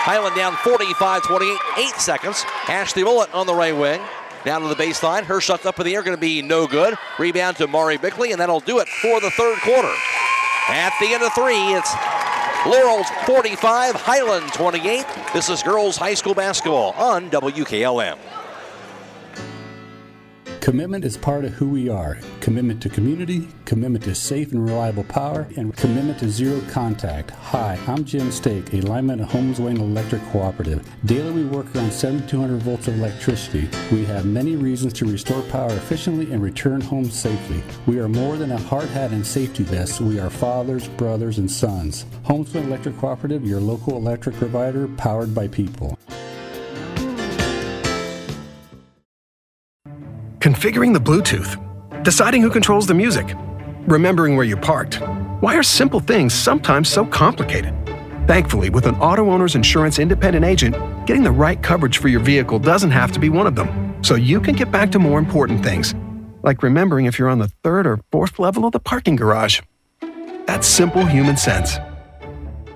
Hiland down 45-28. 8 seconds. Ashley Mullet on the right wing. Down to the baseline. Her shot up in the air going to be no good. Rebound to Mari Bickley, and that'll do it for the third quarter. At the end of 3, it's Laurel's 45, Hiland 28. This is girls high school basketball on WKLM. Commitment is part of who we are. Commitment to community, commitment to safe and reliable power, and commitment to zero contact. Hi, I'm Jim Stake, a lineman at Holmes Wayne Electric Cooperative. Daily we work around 7,200 volts of electricity. We have many reasons to restore power efficiently and return home safely. We are more than a hard hat and safety vest. We are fathers, brothers, and sons. Holmes Wayne Electric Cooperative, your local electric provider, powered by people. Configuring the Bluetooth, deciding who controls the music, remembering where you parked. Why are simple things sometimes so complicated? Thankfully, with an auto owner's insurance independent agent, getting the right coverage for your vehicle doesn't have to be one of them. So you can get back to more important things, like remembering if you're on the 3rd or 4th level of the parking garage. That's simple human sense.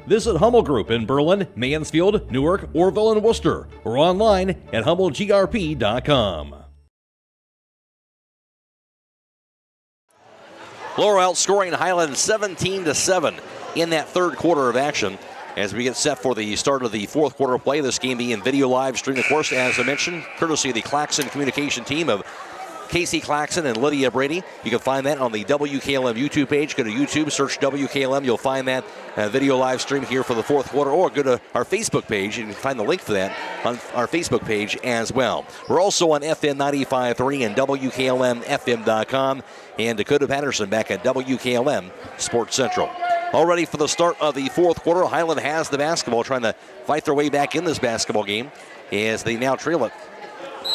Visit Hummel Group in Berlin, Mansfield, Newark, Orville, and Worcester, or online at HummelGRP.com. Laurel outscoring Hiland 17-7 in that third quarter of action. As we get set for the start of the fourth quarter play, this game being video live stream, of course, as I mentioned, courtesy of the Claxon Communication team of Casey Claxon and Lydia Brady. You can find that on the WKLM YouTube page. Go to YouTube, search WKLM. You'll find that video live stream here for the fourth quarter, or go to our Facebook page. You can find the link for that on our Facebook page as well. We're also on FM 95.3 and WKLM-FM.com, and Dakota Patterson back at WKLM Sports Central. All ready for the start of the fourth quarter. Hiland has the basketball, trying to fight their way back in this basketball game as they now trail it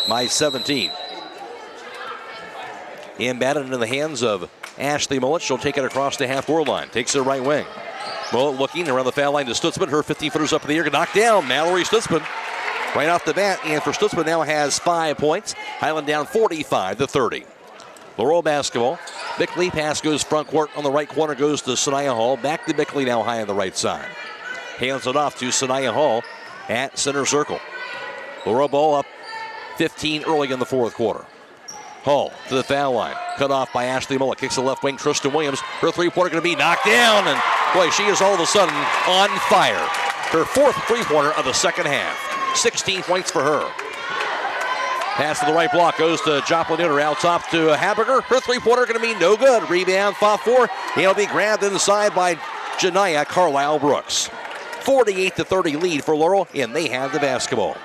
by 17. Embedded into the hands of Ashley Mullet. She'll take it across the half-court line. Takes her right wing. Mullet looking around the foul line to Stutzman. Her 15-footers up in the air. Knocked down. Mallory Stutzman right off the bat. And for Stutzman now has 5 points. Hiland down 45-30. Laurel basketball. Bickley pass goes front court on the right corner. Goes to Sanaya Hall. Back to Bickley now high on the right side. Hands it off to Sanaya Hall at center circle. Laurel ball up 15 early in the fourth quarter. Hall to the foul line. Cut off by Ashley Mullet. Kicks the left wing. Tristan Williams. Her three-pointer going to be knocked down. And, boy, she is all of a sudden on fire. Her fourth three-pointer of the second half. 16 points for her. Pass to the right block. Goes to Joplin Yoder. Out top to Haberger. Her three-pointer going to be no good. Rebound, fought for. He'll be grabbed inside by Janiyah Carlisle Brooks. 48-30 lead for Laurel, and they have the basketball.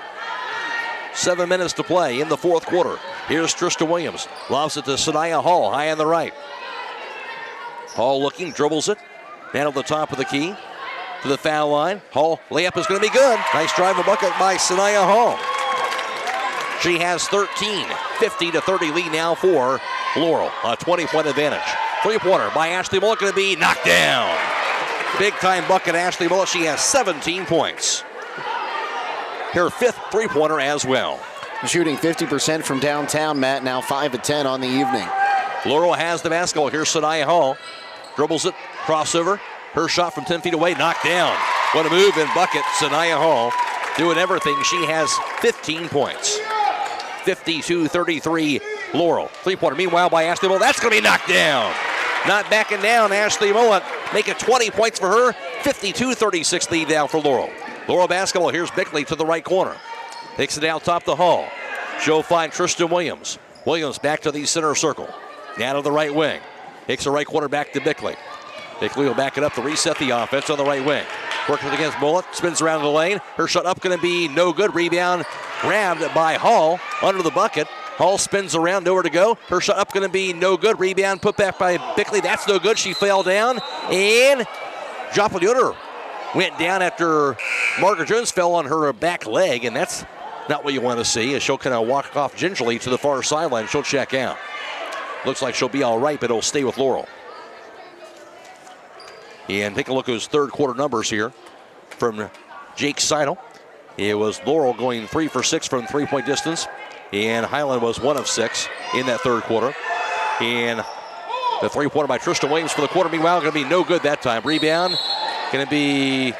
7 minutes to play in the fourth quarter. Here's Trista Williams. Lobs it to Sanaya Hall, high on the right. Hall looking, dribbles it. Down at the top of the key to the foul line. Hall, layup is going to be good. Nice drive and bucket by Sanaya Hall. She has 13. 50-30 lead now for Laurel. A 20-point advantage. Three-pointer by Ashley Mullet going to be knocked down. Big-time bucket, Ashley Mullet. She has 17 points. Her fifth three-pointer as well. Shooting 50% from downtown, Matt, now 5-10 on the evening. Laurel has the basketball. Here's Sanaya Hall. Dribbles it, crossover. Her shot from 10 feet away, knocked down. What a move and bucket, Sanaya Hall. Doing everything. She has 15 points. 52-33 Laurel. Three-pointer meanwhile by Ashley Mullet. That's going to be knocked down. Not backing down, Ashley Mullet. Make it 20 points for her. 52-36 lead now for Laurel. Laurel basketball. Here's Bickley to the right corner. Takes it down top the hall. She'll find Tristan Williams. Williams back to the center circle. Now to the right wing. Takes the right corner back to Bickley. Bickley will back it up to reset the offense on the right wing. Working against Bullock. Spins around the lane. Her shot up going to be no good. Rebound grabbed by Hall under the bucket. Hall spins around, nowhere to go. Her shot up going to be no good. Rebound put back by Bickley. That's no good. She fell down. And Joplin Yoder went down after Margaret Jones fell on her back leg. And that's not what you want to see, as she'll kind of walk off gingerly to the far sideline. She'll check out. Looks like she'll be all right, but it'll stay with Laurel. And take a look at his third quarter numbers here from Jake Seidel. It was Laurel going 3 for 6 from three-point distance. And Hiland was 1 of 6 in that third quarter. And the three-pointer by Tristan Williams for the quarter, meanwhile, going to be no good that time. Rebound going to be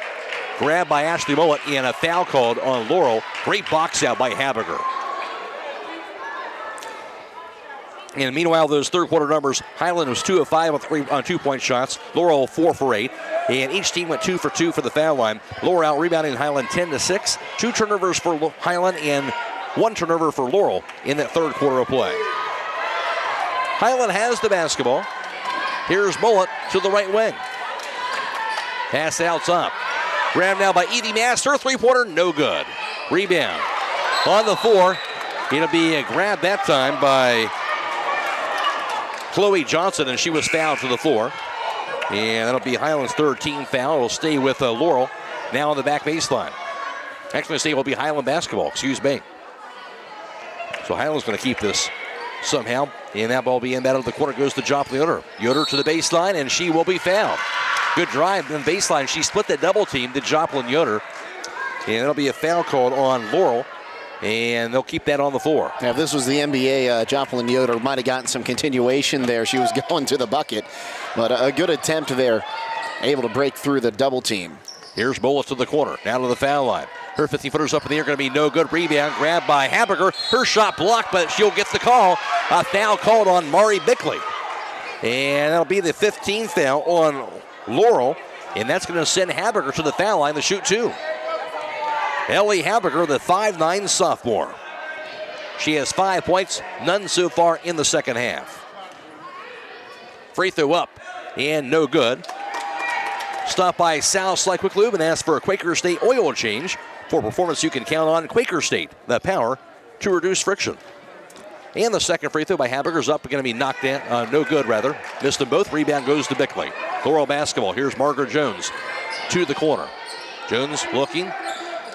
grabbed by Ashley Mullet, and a foul called on Laurel. Great box out by Habiger. And meanwhile, those third quarter numbers, Hiland was 2 of 5 on 2-point shots. Laurel 4 for 8. And each team went 2 for 2 for the foul line. Laurel out rebounding Hiland 10-6. 2 turnovers for Hiland and 1 turnover for Laurel in that third quarter of play. Hiland has the basketball. Here's Mullet to the right wing. Pass out top. Grabbed now by Evie Master. Three-pointer, no good. Rebound on the floor. It'll be a grab that time by Chloe Johnson, and she was fouled to the floor. And that'll be Hiland's third team foul. It'll stay with Laurel now on the back baseline. Actually, it will be Hiland basketball, excuse me. So Hiland's going to keep this somehow. And that ball will be inbounded. The corner goes to Joplin Yoder. Yoder to the baseline, and she will be fouled. Good drive in the baseline. She split that double team to Joplin Yoder. And it'll be a foul called on Laurel. And they'll keep that on the floor. Now, if this was the NBA, Joplin Yoder might have gotten some continuation there. She was going to the bucket. But a good attempt there. Able to break through the double team. Here's Bullis to the corner. Now to the foul line. Her 50-footers up in the air, going to be no good. Rebound grabbed by Habiger. Her shot blocked, but she'll get the call. A foul called on Mari Bickley. And that'll be the 15th foul on Laurel. And that's going to send Habiger to the foul line to shoot 2. Ellie Habiger, the 5'9" sophomore. She has 5 points, none so far in the second half. Free throw up and no good. Stop by South Sly Quick Lube and ask for a Quaker State oil change. For performance you can count on, Quaker State, the power to reduce friction. And the second free throw by Habiger's up, going to be knocked down, no good rather. Missed them both, rebound goes to Bickley. Laurel basketball, here's Margaret Jones to the corner. Jones looking,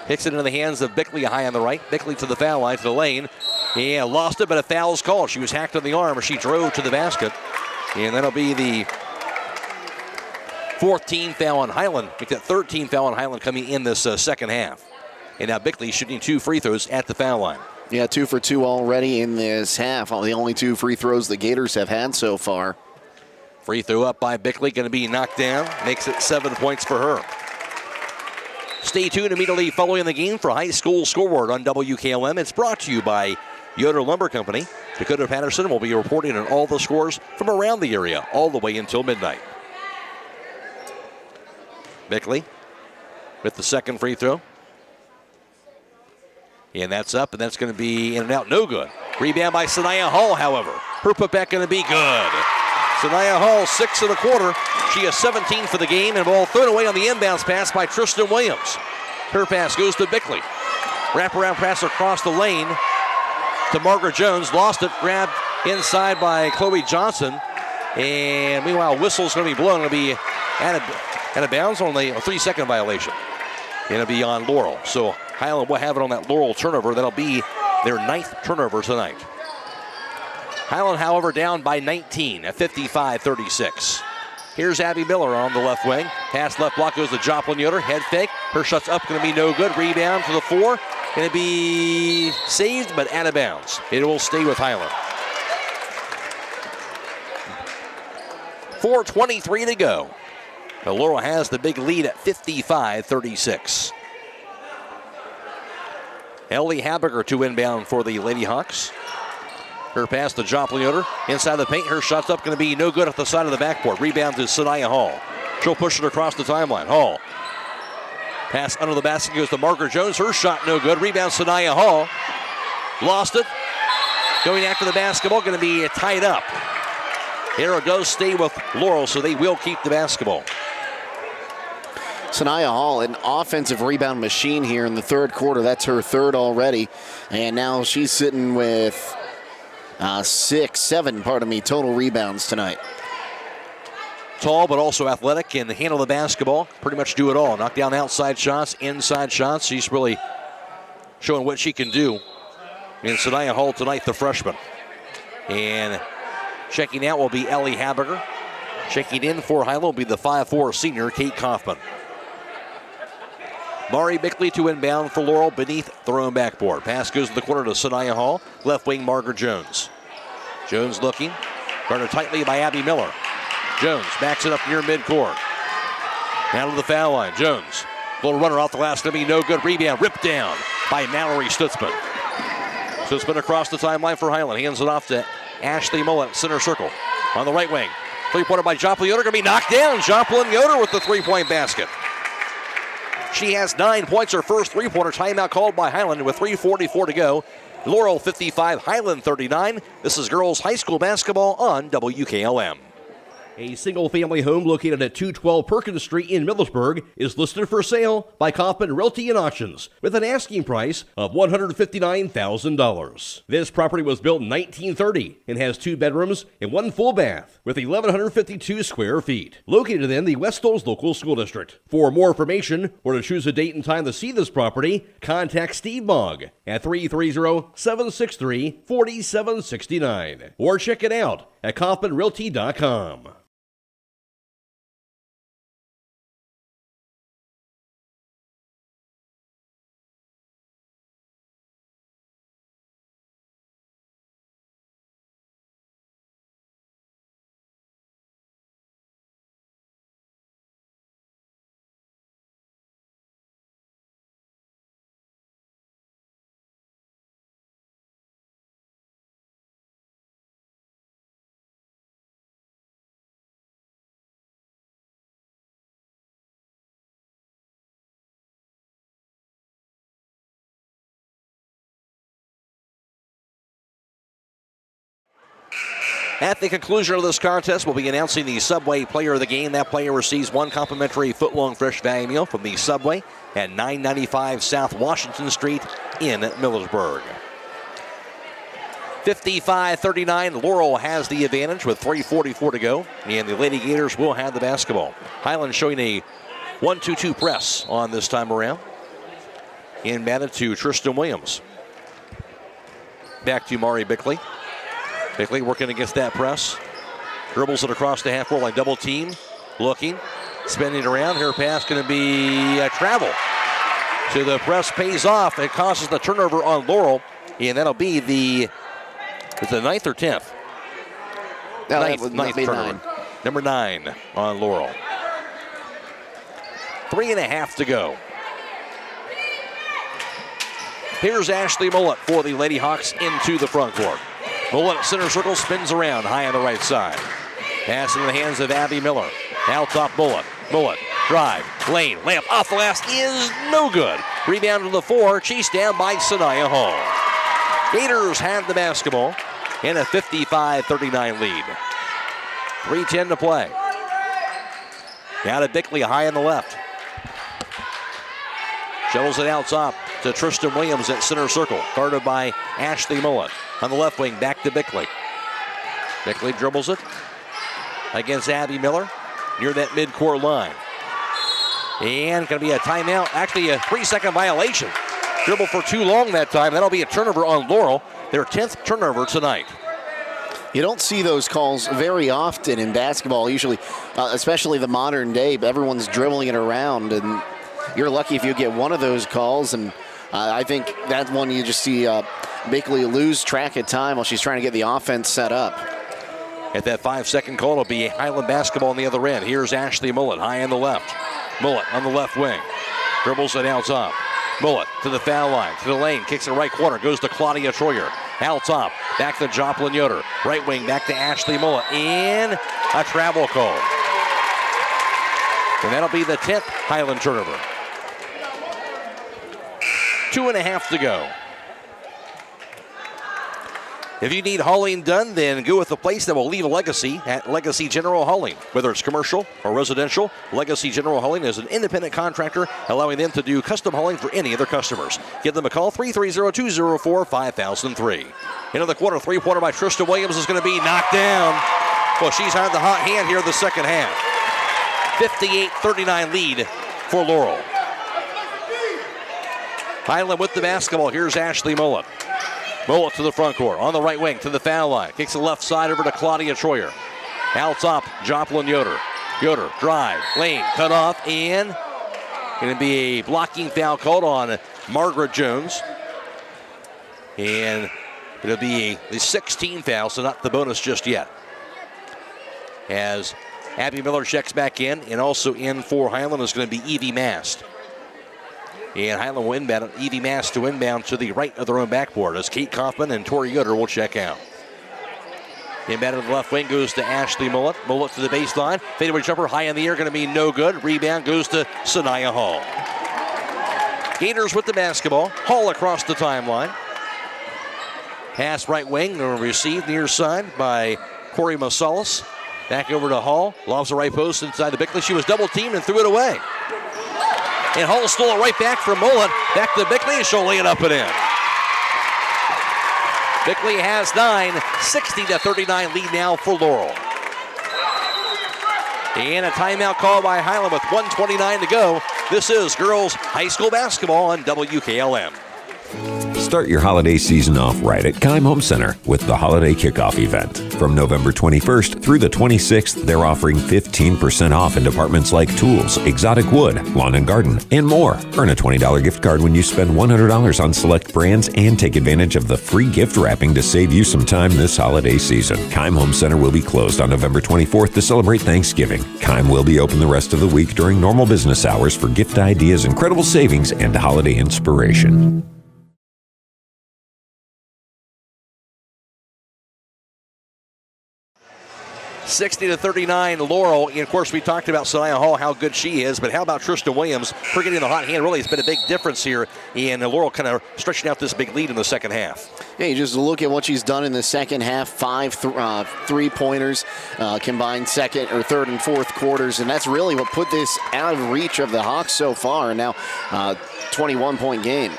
hits it into the hands of Bickley high on the right. Bickley to the foul line, to the lane. Yeah, lost it, but a foul's called. She was hacked on the arm as she drove to the basket. And that'll be the 14th foul on Hiland. Make that 13th foul on Hiland coming in this second half. And now Bickley shooting 2 free throws at the foul line. Yeah, 2 for 2 already in this half. The only 2 free throws the Gators have had so far. Free throw up by Bickley, going to be knocked down. Makes it 7 points for her. Stay tuned immediately following the game for High School Scoreboard on WKLM. It's brought to you by Yoder Lumber Company. Dakota Patterson will be reporting on all the scores from around the area all the way until midnight. Bickley with the second free throw. And that's up, and that's going to be in and out. No good. Rebound by Sanaya Hall, however. Her putback going to be good. Sanaya Hall, 6 1/4. She has 17 for the game, and ball thrown away on the inbounds pass by Tristan Williams. Her pass goes to Bickley. Wraparound pass across the lane to Margaret Jones. Lost it, grabbed inside by Chloe Johnson. And meanwhile, whistle's going to be blown. It'll be out of bounds, only a 3-second violation. And it'll be on Laurel. So Hiland will have it on that Laurel turnover. That'll be their 9th turnover tonight. Hiland, however, down by 19 at 55-36. Here's Abby Miller on the left wing. Pass left block goes to Joplin Yoder. Head fake. Her shot's up, going to be no good. Rebound to the 4. Going to be saved, but out of bounds. It will stay with Hiland. 4:23 to go. But Laurel has the big lead at 55-36. Ellie Habiger to inbound for the Lady Hawks. Her pass to Joplin Yoder. Inside the paint, her shot's up, going to be no good at the side of the backboard. Rebound to Sanaya Hall. She'll push it across the timeline. Hall. Pass under the basket goes to Margaret Jones. Her shot no good. Rebound Sanaya Hall. Lost it. Going after the basketball. Going to be tied up. Arrow does stay with Laurel, so they will keep the basketball. Sanaya Hall, an offensive rebound machine here in the third quarter. That's her third already. And now she's sitting with seven total rebounds tonight. Tall, but also athletic, can handle the basketball. Pretty much do it all. Knock down outside shots, inside shots. She's really showing what she can do. And Sanaya Hall tonight, the freshman. And checking out will be Ellie Haberger. Checking in for Hiland will be the 5'4" senior, Kate Kaufman. Mari Bickley to inbound for Laurel beneath the own backboard. Pass goes to the corner to Sanaya Hall. Left wing, Margaret Jones. Jones looking. Guarded tightly by Abby Miller. Jones backs it up near midcourt. Down to the foul line. Jones. Little runner off the glass. Going to be no good. Rebound. Ripped down by Mallory Stutzman. Stutzman across the timeline for Hiland. Hands it off to Ashley Mullet, center circle. On the right wing. Three-pointer by Joplin Yoder. Going to be knocked down. Joplin Yoder with the three-point basket. She has 9 points, her first three-pointer. Timeout called by Hiland with 3:44 to go. Laurel 55, Hiland 39. This is girls high school basketball on WKLM. A single-family home located at 212 Perkins Street in Millersburg is listed for sale by Kaufman Realty and Auctions with an asking price of $159,000. This property was built in 1930 and has 2 bedrooms and 1 full bath with 1,152 square feet. Located in the West Stoles Local School District. For more information or to choose a date and time to see this property, contact Steve Mogg at 330-763-4769 or check it out at KaufmanRealty.com. At the conclusion of this contest, we'll be announcing the Subway Player of the Game. That player receives 1 complimentary foot-long fresh value meal from the Subway at 995 South Washington Street in Millersburg. 55-39, Laurel has the advantage with 3:44 to go, and the Lady Gators will have the basketball. Hiland showing a 1-2-2 press on this time around. Inbounded to Tristan Williams. Back to Mari Bickley. Bickley working against that press. Dribbles it across the half court line. Double team. Looking. Spinning around. Her pass going to be a travel. So the press pays off. It causes the turnover on Laurel. And that'll be the 9th or 10th? No, ninth turnover. Number 9 on Laurel. 3.5 to go. Here's Ashley Mullet for the Lady Hawks into the front court. Mullet at center circle, spins around high on the right side. Pass in the hands of Abby Miller. Now top Mullet. Mullet, drive, lane, layup off the glass is no good. Rebound to the 4, chased down by Sanaya Hall. Gators have the basketball in a 55-39 lead. 3:10 to play. Now to Bickley, high on the left. Shovels it out top to Tristan Williams at center circle, guarded by Ashley Mullet. On the left wing, back to Bickley. Bickley dribbles it against Abby Miller near that midcourt line. And going to be a timeout, actually a 3-second violation. Dribble for too long that time. That'll be a turnover on Laurel, their 10th turnover tonight. You don't see those calls very often in basketball, usually, especially the modern day. Everyone's dribbling it around, and you're lucky if you get one of those calls. And I think that one you just see Bickley lose track of time while she's trying to get the offense set up. At that 5-second call, it'll be Hiland basketball on the other end. Here's Ashley Mullet, high on the left. Mullet on the left wing. Dribbles it out top. Mullet to the foul line, to the lane, kicks in the right corner, goes to Claudia Troyer. Out top, back to Joplin Yoder. Right wing, back to Ashley Mullet. And a travel call. And that'll be the 10th Hiland turnover. 2.5 to go. If you need hauling done, then go with a place that will leave a legacy at Legacy General Hauling. Whether it's commercial or residential, Legacy General Hauling is an independent contractor, allowing them to do custom hauling for any of their customers. Give them a call, 330-204-5003. Into the quarter, three-pointer by Trista Williams is going to be knocked down. Well, she's had the hot hand here in the second half. 58-39 lead for Laurel. Hiland with the basketball. Here's Ashley Mullet. Mullet to the front court, on the right wing, to the foul line. Kicks the left side over to Claudia Troyer. Out top, Joplin Yoder. Yoder, drive, lane, cut off, and going to be a blocking foul called on Margaret Jones. And it'll be the 16th foul, so not the bonus just yet. As Abby Miller checks back in, and also in for Hiland is going to be Evie Mast. And Hiland will inbound, Evie Mast to inbound to the right of their own backboard as Kate Kaufman and Tori Yoder will check out. Inbound to the left wing goes to Ashley Mullet. Mullet to the baseline. Fadeaway jumper high in the air, going to be no good. Rebound goes to Sanaya Hall. Gators with the basketball. Hall across the timeline. Pass right wing, received near side by Corey Masalis. Back over to Hall. Lobs the right post inside the Bickley. She was double teamed and threw it away. And Hall stole it right back from Mullet. Back to Bickley, and she'll lay it up and in. Bickley has 9, 60-39 lead now for Laurel. And a timeout call by Hiland with 1:29 to go. This is girls high school basketball on WKLM. Start your holiday season off right at Keim Home Center with the Holiday Kickoff event. From November 21st through the 26th, they're offering 15% off in departments like tools, exotic wood, lawn and garden, and more. Earn a $20 gift card when you spend $100 on select brands and take advantage of the free gift wrapping to save you some time this holiday season. Keim Home Center will be closed on November 24th to celebrate Thanksgiving. Keim will be open the rest of the week during normal business hours for gift ideas, incredible savings, and holiday inspiration. 60-39 Laurel. And of course, we talked about Sanaya Hall, how good she is, but how about Trista Williams? Her getting the hot hand really has been a big difference here, and Laurel kind of stretching out this big lead in the second half. Yeah, you just look at what she's done in the second half, 5 three-pointers, combined second or third and fourth quarters, and that's really what put this out of reach of the Hawks so far. Now, 21-point game.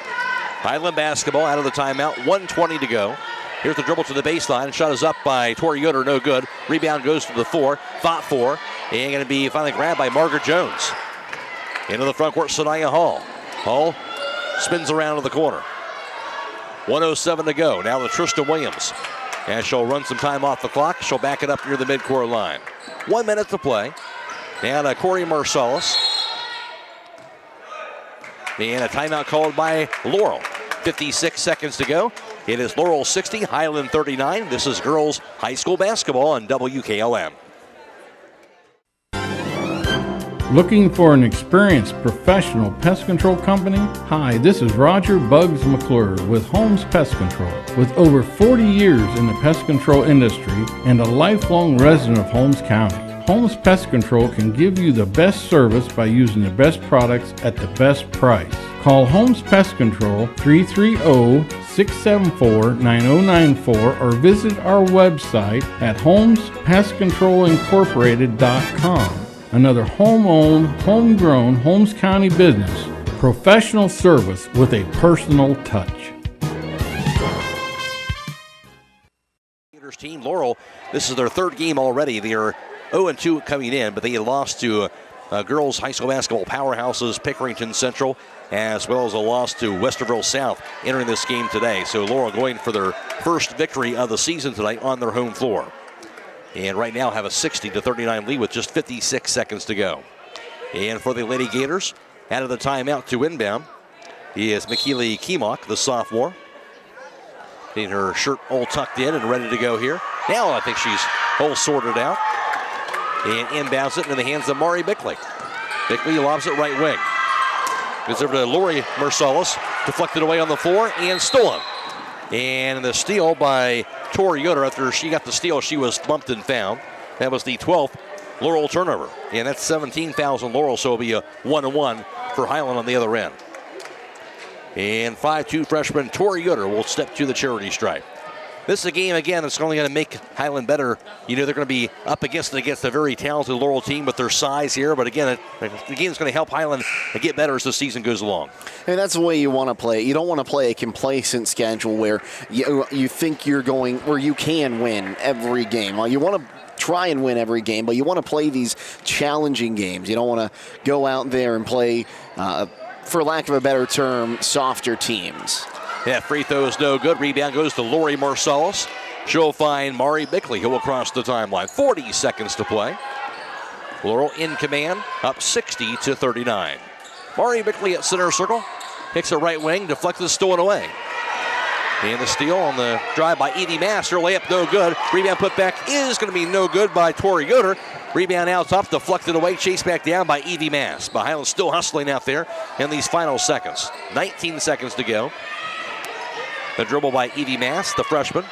Hiland basketball out of the timeout, 1:20 to go. Here's the dribble to the baseline. Shot is up by Tori Yoder, no good. Rebound goes to the 4, fought for, and going to be finally grabbed by Margaret Jones. Into the front court, Sanaya Hall. Hall spins around to the corner. 1:07 to go. Now to Trista Williams. And she'll run some time off the clock. She'll back it up near the midcourt line. 1 minute to play. Now to Corey Marsalis. And a timeout called by Laurel. 56 seconds to go. It is Laurel 60, Hiland 39. This is girls high school basketball on WKLM. Looking for an experienced professional pest control company? Hi, this is Roger Bugs McClure with Holmes Pest Control. With over 40 years in the pest control industry and a lifelong resident of Holmes County, Holmes Pest Control can give you the best service by using the best products at the best price. Call Holmes Pest Control 330-674-9094 or visit our website at holmespestcontrolincorporated.com. Another home-owned, homegrown Holmes County business. Professional service with a personal touch. Team Laurel, this is their third game already. They are 0-2 coming in, but they lost to girls high school basketball powerhouses Pickerington Central, as well as a loss to Westerville South entering this game today. So Laurel going for their first victory of the season tonight on their home floor. And right now have a 60-39 lead with just 56 seconds to go. And for the Lady Gators, out of the timeout to inbound is McKeely Kemock, the sophomore. Getting her shirt all tucked in and ready to go here. Now I think she's all sorted out. And inbounds it into the hands of Mari Bickley. Bickley lobs it right wing. Goes over to Lori Marsalis, deflected away on the floor and stolen. And the steal by Tori Yoder. After she got the steal, she was bumped and found. That was the 12th Laurel turnover. And that's 17 fouls on Laurel, so it'll be a 1-1 for Hiland on the other end. And 5'2" freshman Tori Yoder will step to the charity stripe. This is a game, again, that's only going to make Hiland better. You know, they're going to be up against a very talented Laurel team with their size here. But again, the game is going to help Hiland get better as the season goes along. And that's the way you want to play. You don't want to play a complacent schedule where you think you're going, where you can win every game. Well, you want to try and win every game, but you want to play these challenging games. You don't want to go out there and play, for lack of a better term, softer teams. Yeah, free throw is no good. Rebound goes to Lori Marsalis. She'll find Mari Bickley, who will cross the timeline. 40 seconds to play. Laurel in command, up 60-39. Mari Bickley at center circle. Kicks a right wing, deflects the stolen away. And the steal on the drive by Evie Mass. Her layup no good. Rebound put back is going to be no good by Tori Yoder. Rebound out top, deflected away, chased back down by Evie Mass. But Hiland's still hustling out there in these final seconds. 19 seconds to go. The dribble by Evie Mass, the freshman.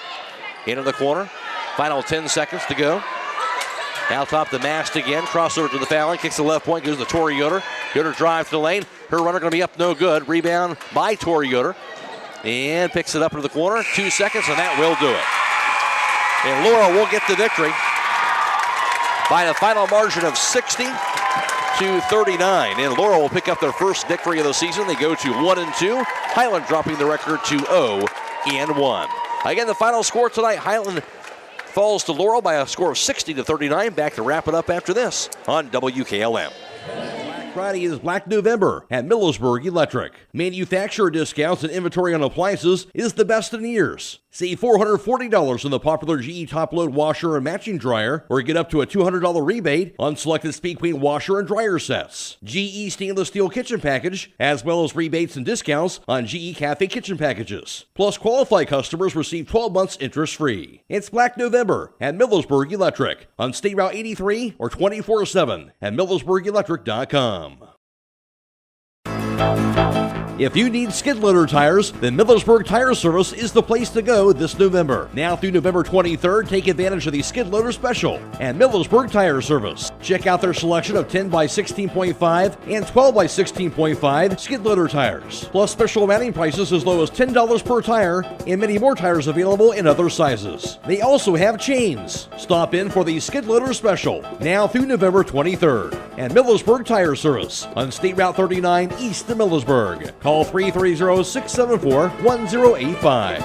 Into the corner. Final 10 seconds to go. Out top to Mass again. Crossover to the foul line. Kicks the left point. Goes to Tori Yoder. Yoder drives to the lane. Her runner going to be up no good. Rebound by Tori Yoder. And picks it up into the corner. 2 seconds, and that will do it. And Laurel will get the victory by the final margin of 60-39. And Laurel will pick up their first victory of the season. They go to 1-2. Hiland dropping the record to 0-1. Again, the final score tonight, Hiland falls to Laurel by a score of 60-39. Back to wrap it up after this on WKLM. Friday is Black November at Millersburg Electric. Manufacturer discounts and inventory on appliances is the best in years. Save $440 on the popular GE top-load washer and matching dryer, or get up to a $200 rebate on selected Speed Queen washer and dryer sets. GE stainless steel kitchen package, as well as rebates and discounts on GE Cafe kitchen packages. Plus, qualified customers receive 12 months interest-free. It's Black November at Millersburg Electric on State Route 83 or 24/7 at millersburgelectric.com. If you need skid loader tires, then Millersburg Tire Service is the place to go this November. Now through November 23rd, take advantage of the skid loader special at Millersburg Tire Service. Check out their selection of 10 by 16.5 and 12 by 16.5 skid loader tires, plus special mounting prices as low as $10 per tire, and many more tires available in other sizes. They also have chains. Stop in for the skid loader special now through November 23rd at Millersburg Tire Service on State Route 39 east of Millersburg. Call 330-674-1085.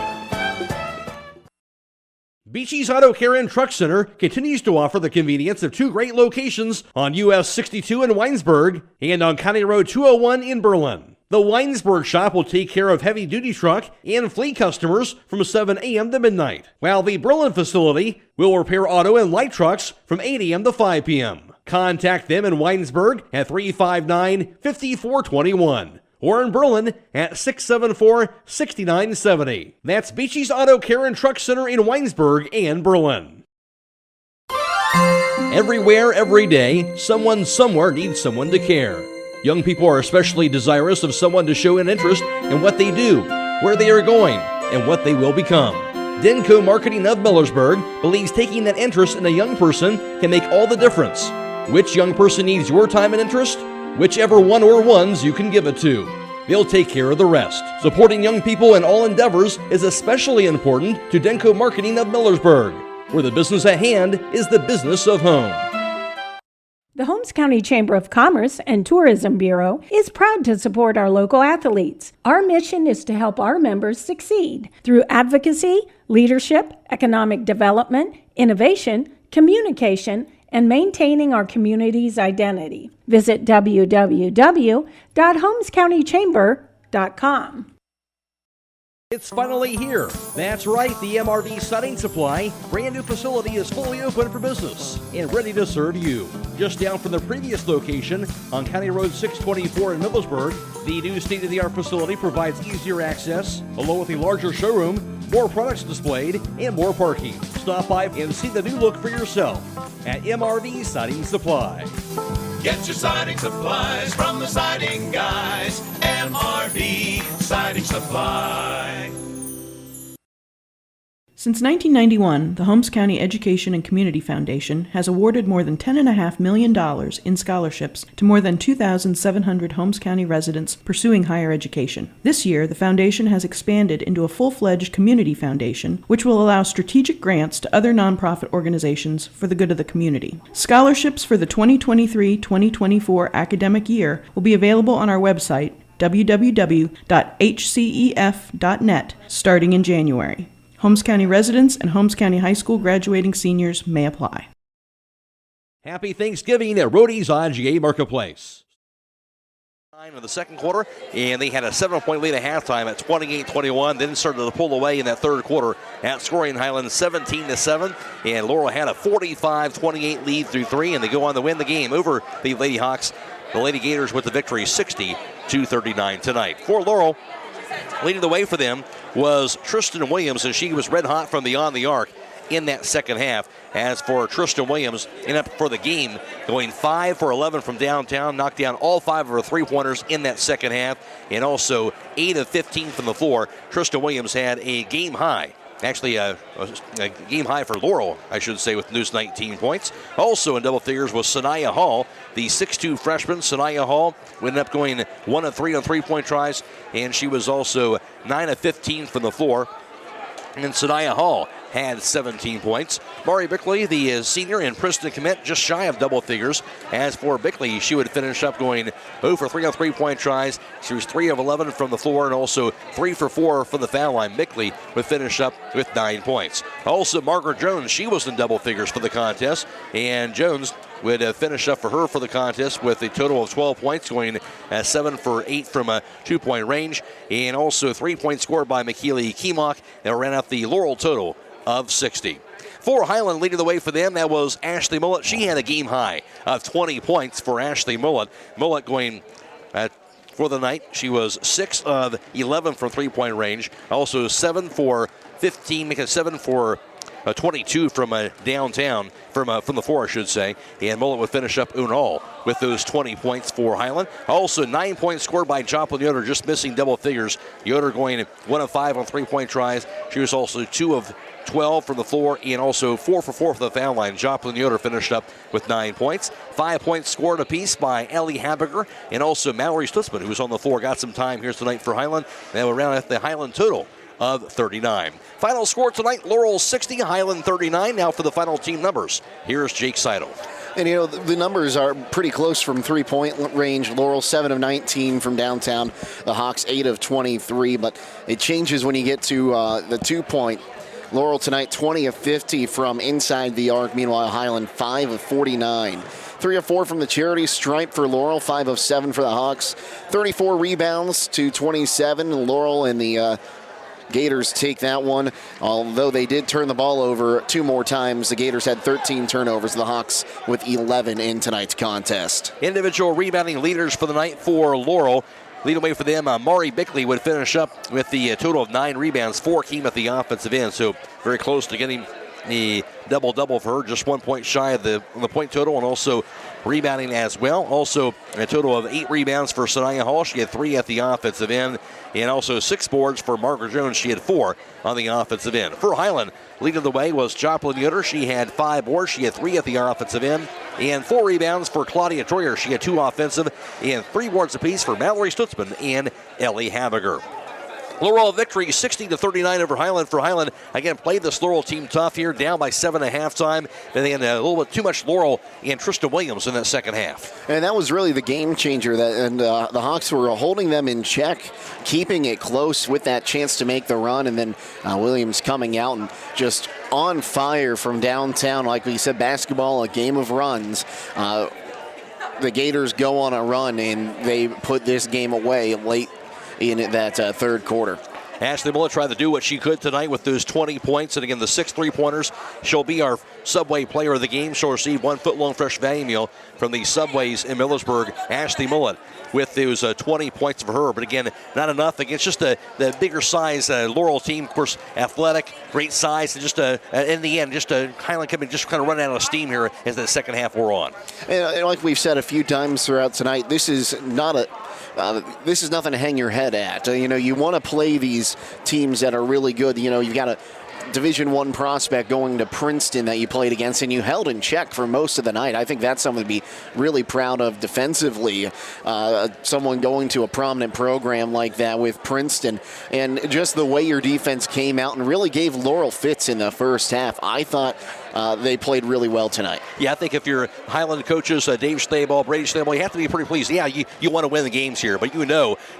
Beachy's Auto Care and Truck Center continues to offer the convenience of two great locations on US 62 in Winesburg and on County Road 201 in Berlin. The Winesburg shop will take care of heavy-duty truck and fleet customers from 7 a.m. to midnight, while the Berlin facility will repair auto and light trucks from 8 a.m. to 5 p.m. Contact them in Winesburg at 359-5421. Or in Berlin at 674-6970. That's Beachy's Auto Care and Truck Center in Winesburg and Berlin. Everywhere, every day, someone somewhere needs someone to care. Young people are especially desirous of someone to show an interest in what they do, where they are going, and what they will become. Denko Marketing of Millersburg believes taking that interest in a young person can make all the difference. Which young person needs your time and interest? Whichever one or ones you can give it to. They'll take care of the rest. Supporting young people in all endeavors is especially important to Denko Marketing of Millersburg, where the business at hand is the business of home. The Holmes County Chamber of Commerce and Tourism Bureau is proud to support our local athletes. Our mission is to help our members succeed through advocacy, leadership, economic development, innovation, communication, and maintaining our community's identity. Visit www.holmescountychamber.com. It's finally here. That's right, the MRV Siding Supply brand new facility is fully open for business and ready to serve you. Just down from the previous location on County Road 624 in Millersburg, the new state-of-the-art facility provides easier access, along with a larger showroom, more products displayed, and more parking. Stop by and see the new look for yourself at MRV Siding Supply. Get your siding supplies from the siding guys. MRV Siding Supply. Since 1991, the Holmes County Education and Community Foundation has awarded more than $10.5 million in scholarships to more than 2,700 Holmes County residents pursuing higher education. This year, the foundation has expanded into a full-fledged community foundation, which will allow strategic grants to other nonprofit organizations for the good of the community. Scholarships for the 2023-2024 academic year will be available on our website, www.hcef.net, starting in January. Holmes County residents and Holmes County High School graduating seniors may apply. Happy Thanksgiving at Rody's IGA Marketplace. In the second quarter, and they had a 7-point lead at halftime at 28-21. Then started to pull away in that third quarter at scoring Hiland 17-7, and Laurel had a 45-28 lead through 3, and they go on to win the game over the Lady Hawks. The Lady Gators with the victory 60-39 tonight. For Laurel, leading the way for them was Tristan Williams, and she was red hot from beyond the arc in that second half. As for Tristan Williams, ended up for the game going 5 for 11 from downtown, knocked down all 5 of her three-pointers in that second half, and also 8 of 15 from the floor. Tristan Williams had a game high. Actually, a game high for Laurel, I should say, with those 19 points. Also in double figures was Sanaya Hall, the 6'2 freshman. Sanaya Hall ended up going 1 of 3 on three-point tries, and she was also 9 of 15 from the floor. And Sanaya Hall had 17 points. Mari Bickley, the senior, and Preston Commit just shy of double figures. As for Bickley, she would finish up going 0 for 3 on three-point tries. She was 3 of 11 from the floor and also 3 for 4 from the foul line. Bickley would finish up with 9 points. Also, Margaret Jones, she was in double figures for the contest, and Jones would finish up for her for the contest with a total of 12 points, going 7 for 8 from a two-point range, and also 3 points scored by McKeely Keemock that ran out the Laurel total of 60. For Hiland, leading the way for them, that was Ashley Mullett. She had a game high of 20 points for Ashley Mullett. Mullett going for the night. She was 6 of 11 from three-point range. Also 7 for 15, making 7 for 22 from downtown, from the floor, I should say. And Mullett would finish up in all with those 20 points for Hiland. Also 9 points scored by Joplin Yoder, just missing double figures. Yoder going 1 of 5 on three-point tries. She was also 2 of 12 from the floor and also 4 for 4 from the foul line. Joplin Yoder finished up with 9 points. 5 points scored apiece by Ellie Habiger and also Mallory Stutzman, who was on the floor, got some time here tonight for Hiland. That will round out the Hiland total of 39. Final score tonight, Laurel 60, Hiland 39. Now for the final team numbers, here's Jake Seidel. And, the numbers are pretty close from three-point range. Laurel 7 of 19 from downtown. The Hawks 8 of 23, but it changes when you get to the 2-point. Laurel tonight 20 of 50 from inside the arc. Meanwhile, Hiland 5 of 49. 3 of 4 from the charity stripe for Laurel, 5 of 7 for the Hawks. 34 rebounds to 27. Laurel and the Gators take that one. Although they did turn the ball over 2 more times, the Gators had 13 turnovers. The Hawks with 11 in tonight's contest. Individual rebounding leaders for the night for Laurel. Lead away for them, Mari Bickley would finish up with the total of 9 rebounds. 4 came at the offensive end, so very close to getting the double-double for her. Just 1 point shy of the point total, and also rebounding as well. Also a total of 8 rebounds for Sanaya Hall. She had 3 at the offensive end, and also 6 boards for Margaret Jones. She had 4 on the offensive end. For Hiland, leading the way was Joplin Yoder. She had 5 boards. She had 3 at the offensive end, and 4 rebounds for Claudia Troyer. She had 2 offensive, and 3 boards apiece for Mallory Stutzman and Ellie Habiger. Laurel victory 60-39 over Hiland. For Hiland, again, played this Laurel team tough here, down by 7 at halftime. Then they had a little bit too much Laurel and Tristan Williams in that second half. And that was really the game changer. The Hawks were holding them in check, keeping it close with that chance to make the run. And then Williams coming out and just on fire from downtown. Like we said, basketball, a game of runs. The Gators go on a run, and they put this game away late in that third quarter. Ashley Mullett tried to do what she could tonight with those 20 points. And again, the 6 3-pointers. She'll be our Subway player of the game. She'll receive 1 foot-long fresh value meal from the Subways in Millersburg. Ashley Mullett with those 20 points for her. But again, not enough against just the bigger size Laurel team. Of course, athletic, great size. And just in the end, just Hiland coming, just kind of running out of steam here as the second half wore on. And like we've said a few times throughout tonight, this is nothing to hang your head at. You want to play these teams that are really good. You've got to Division I prospect going to Princeton that you played against, and you held in check for most of the night. I think that's something to be really proud of defensively. Someone going to a prominent program like that with Princeton, and just the way your defense came out and really gave Laurel fits in the first half. I thought they played really well tonight. Yeah, I think if you're Hiland coaches, Dave Staball, Brady Staball, you have to be pretty pleased. Yeah, you want to win the games here, but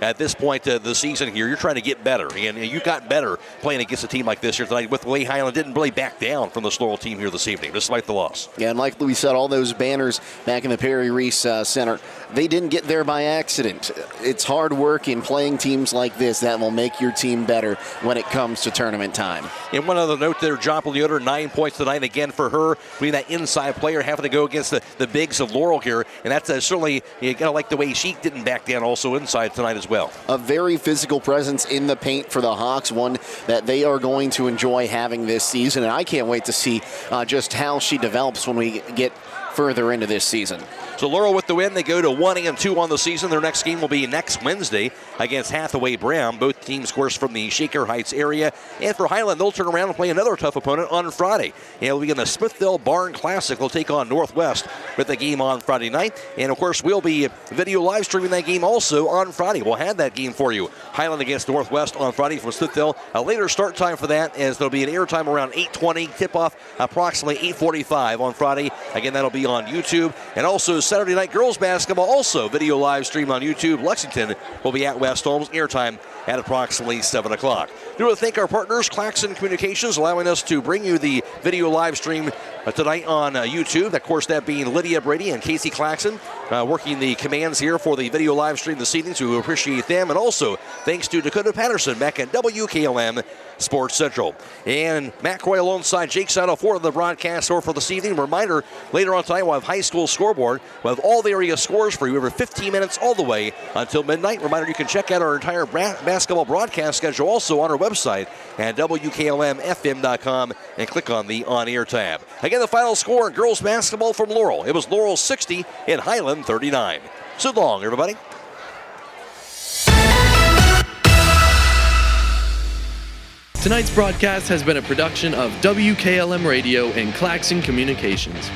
at this point of the season here, you're trying to get better, and you got better playing against a team like this here tonight with the way Hiland didn't really back down from this Laurel team here this evening, despite the loss. Yeah, and like we said, all those banners back in the Perry Reese Center, they didn't get there by accident. It's hard work in playing teams like this that will make your team better when it comes to tournament time. And one other note there, John Leoter, 9 points tonight again for her, being that inside player, having to go against the bigs of Laurel here, and that's certainly, you got to like the way she didn't back down also inside tonight as well. A very physical presence in the paint for the Hawks, one that they are going to enjoy having this season, and I can't wait to see just how she develops when we get further into this season. So Laurel with the win, they go to 1-2 on the season. Their next game will be next Wednesday against Hathaway Brown. Both teams, of course, from the Shaker Heights area. And for Hiland, they'll turn around and play another tough opponent on Friday. It'll be in the Smithville Barn Classic. They'll take on Northwest with the game on Friday night. And, of course, we'll be video live streaming that game also on Friday. We'll have that game for you. Hiland against Northwest on Friday from Smithville. A later start time for that, as there'll be an airtime around 8:20. Tip-off approximately 8:45 on Friday. Again, that'll be on YouTube. And also Saturday night girls basketball, also video live stream on YouTube. Lexington will be at West Holmes. Airtime at approximately 7 o'clock. We want to thank our partners, Claxon Communications, allowing us to bring you the video live stream tonight on YouTube. Of course, that being Lydia, Brady, and Casey Claxon working the commands here for the video live stream this evening, so we appreciate them. And also, thanks to Dakota Patterson back at WKLM Sports Central. And Matt Croy alongside Jake Saddle for the broadcast or for this evening. Reminder, later on tonight, we'll have high school scoreboard. We'll have all the area scores for you over 15 minutes all the way until midnight. Reminder, you can check out our entire basketball broadcast schedule also on our website at WKLM-FM.com and click on the on-air tab. Again, the final score in girls basketball from Laurel. It was Laurel 60 and Hiland 39. So long, everybody. Tonight's broadcast has been a production of WKLM Radio and Claxon Communications.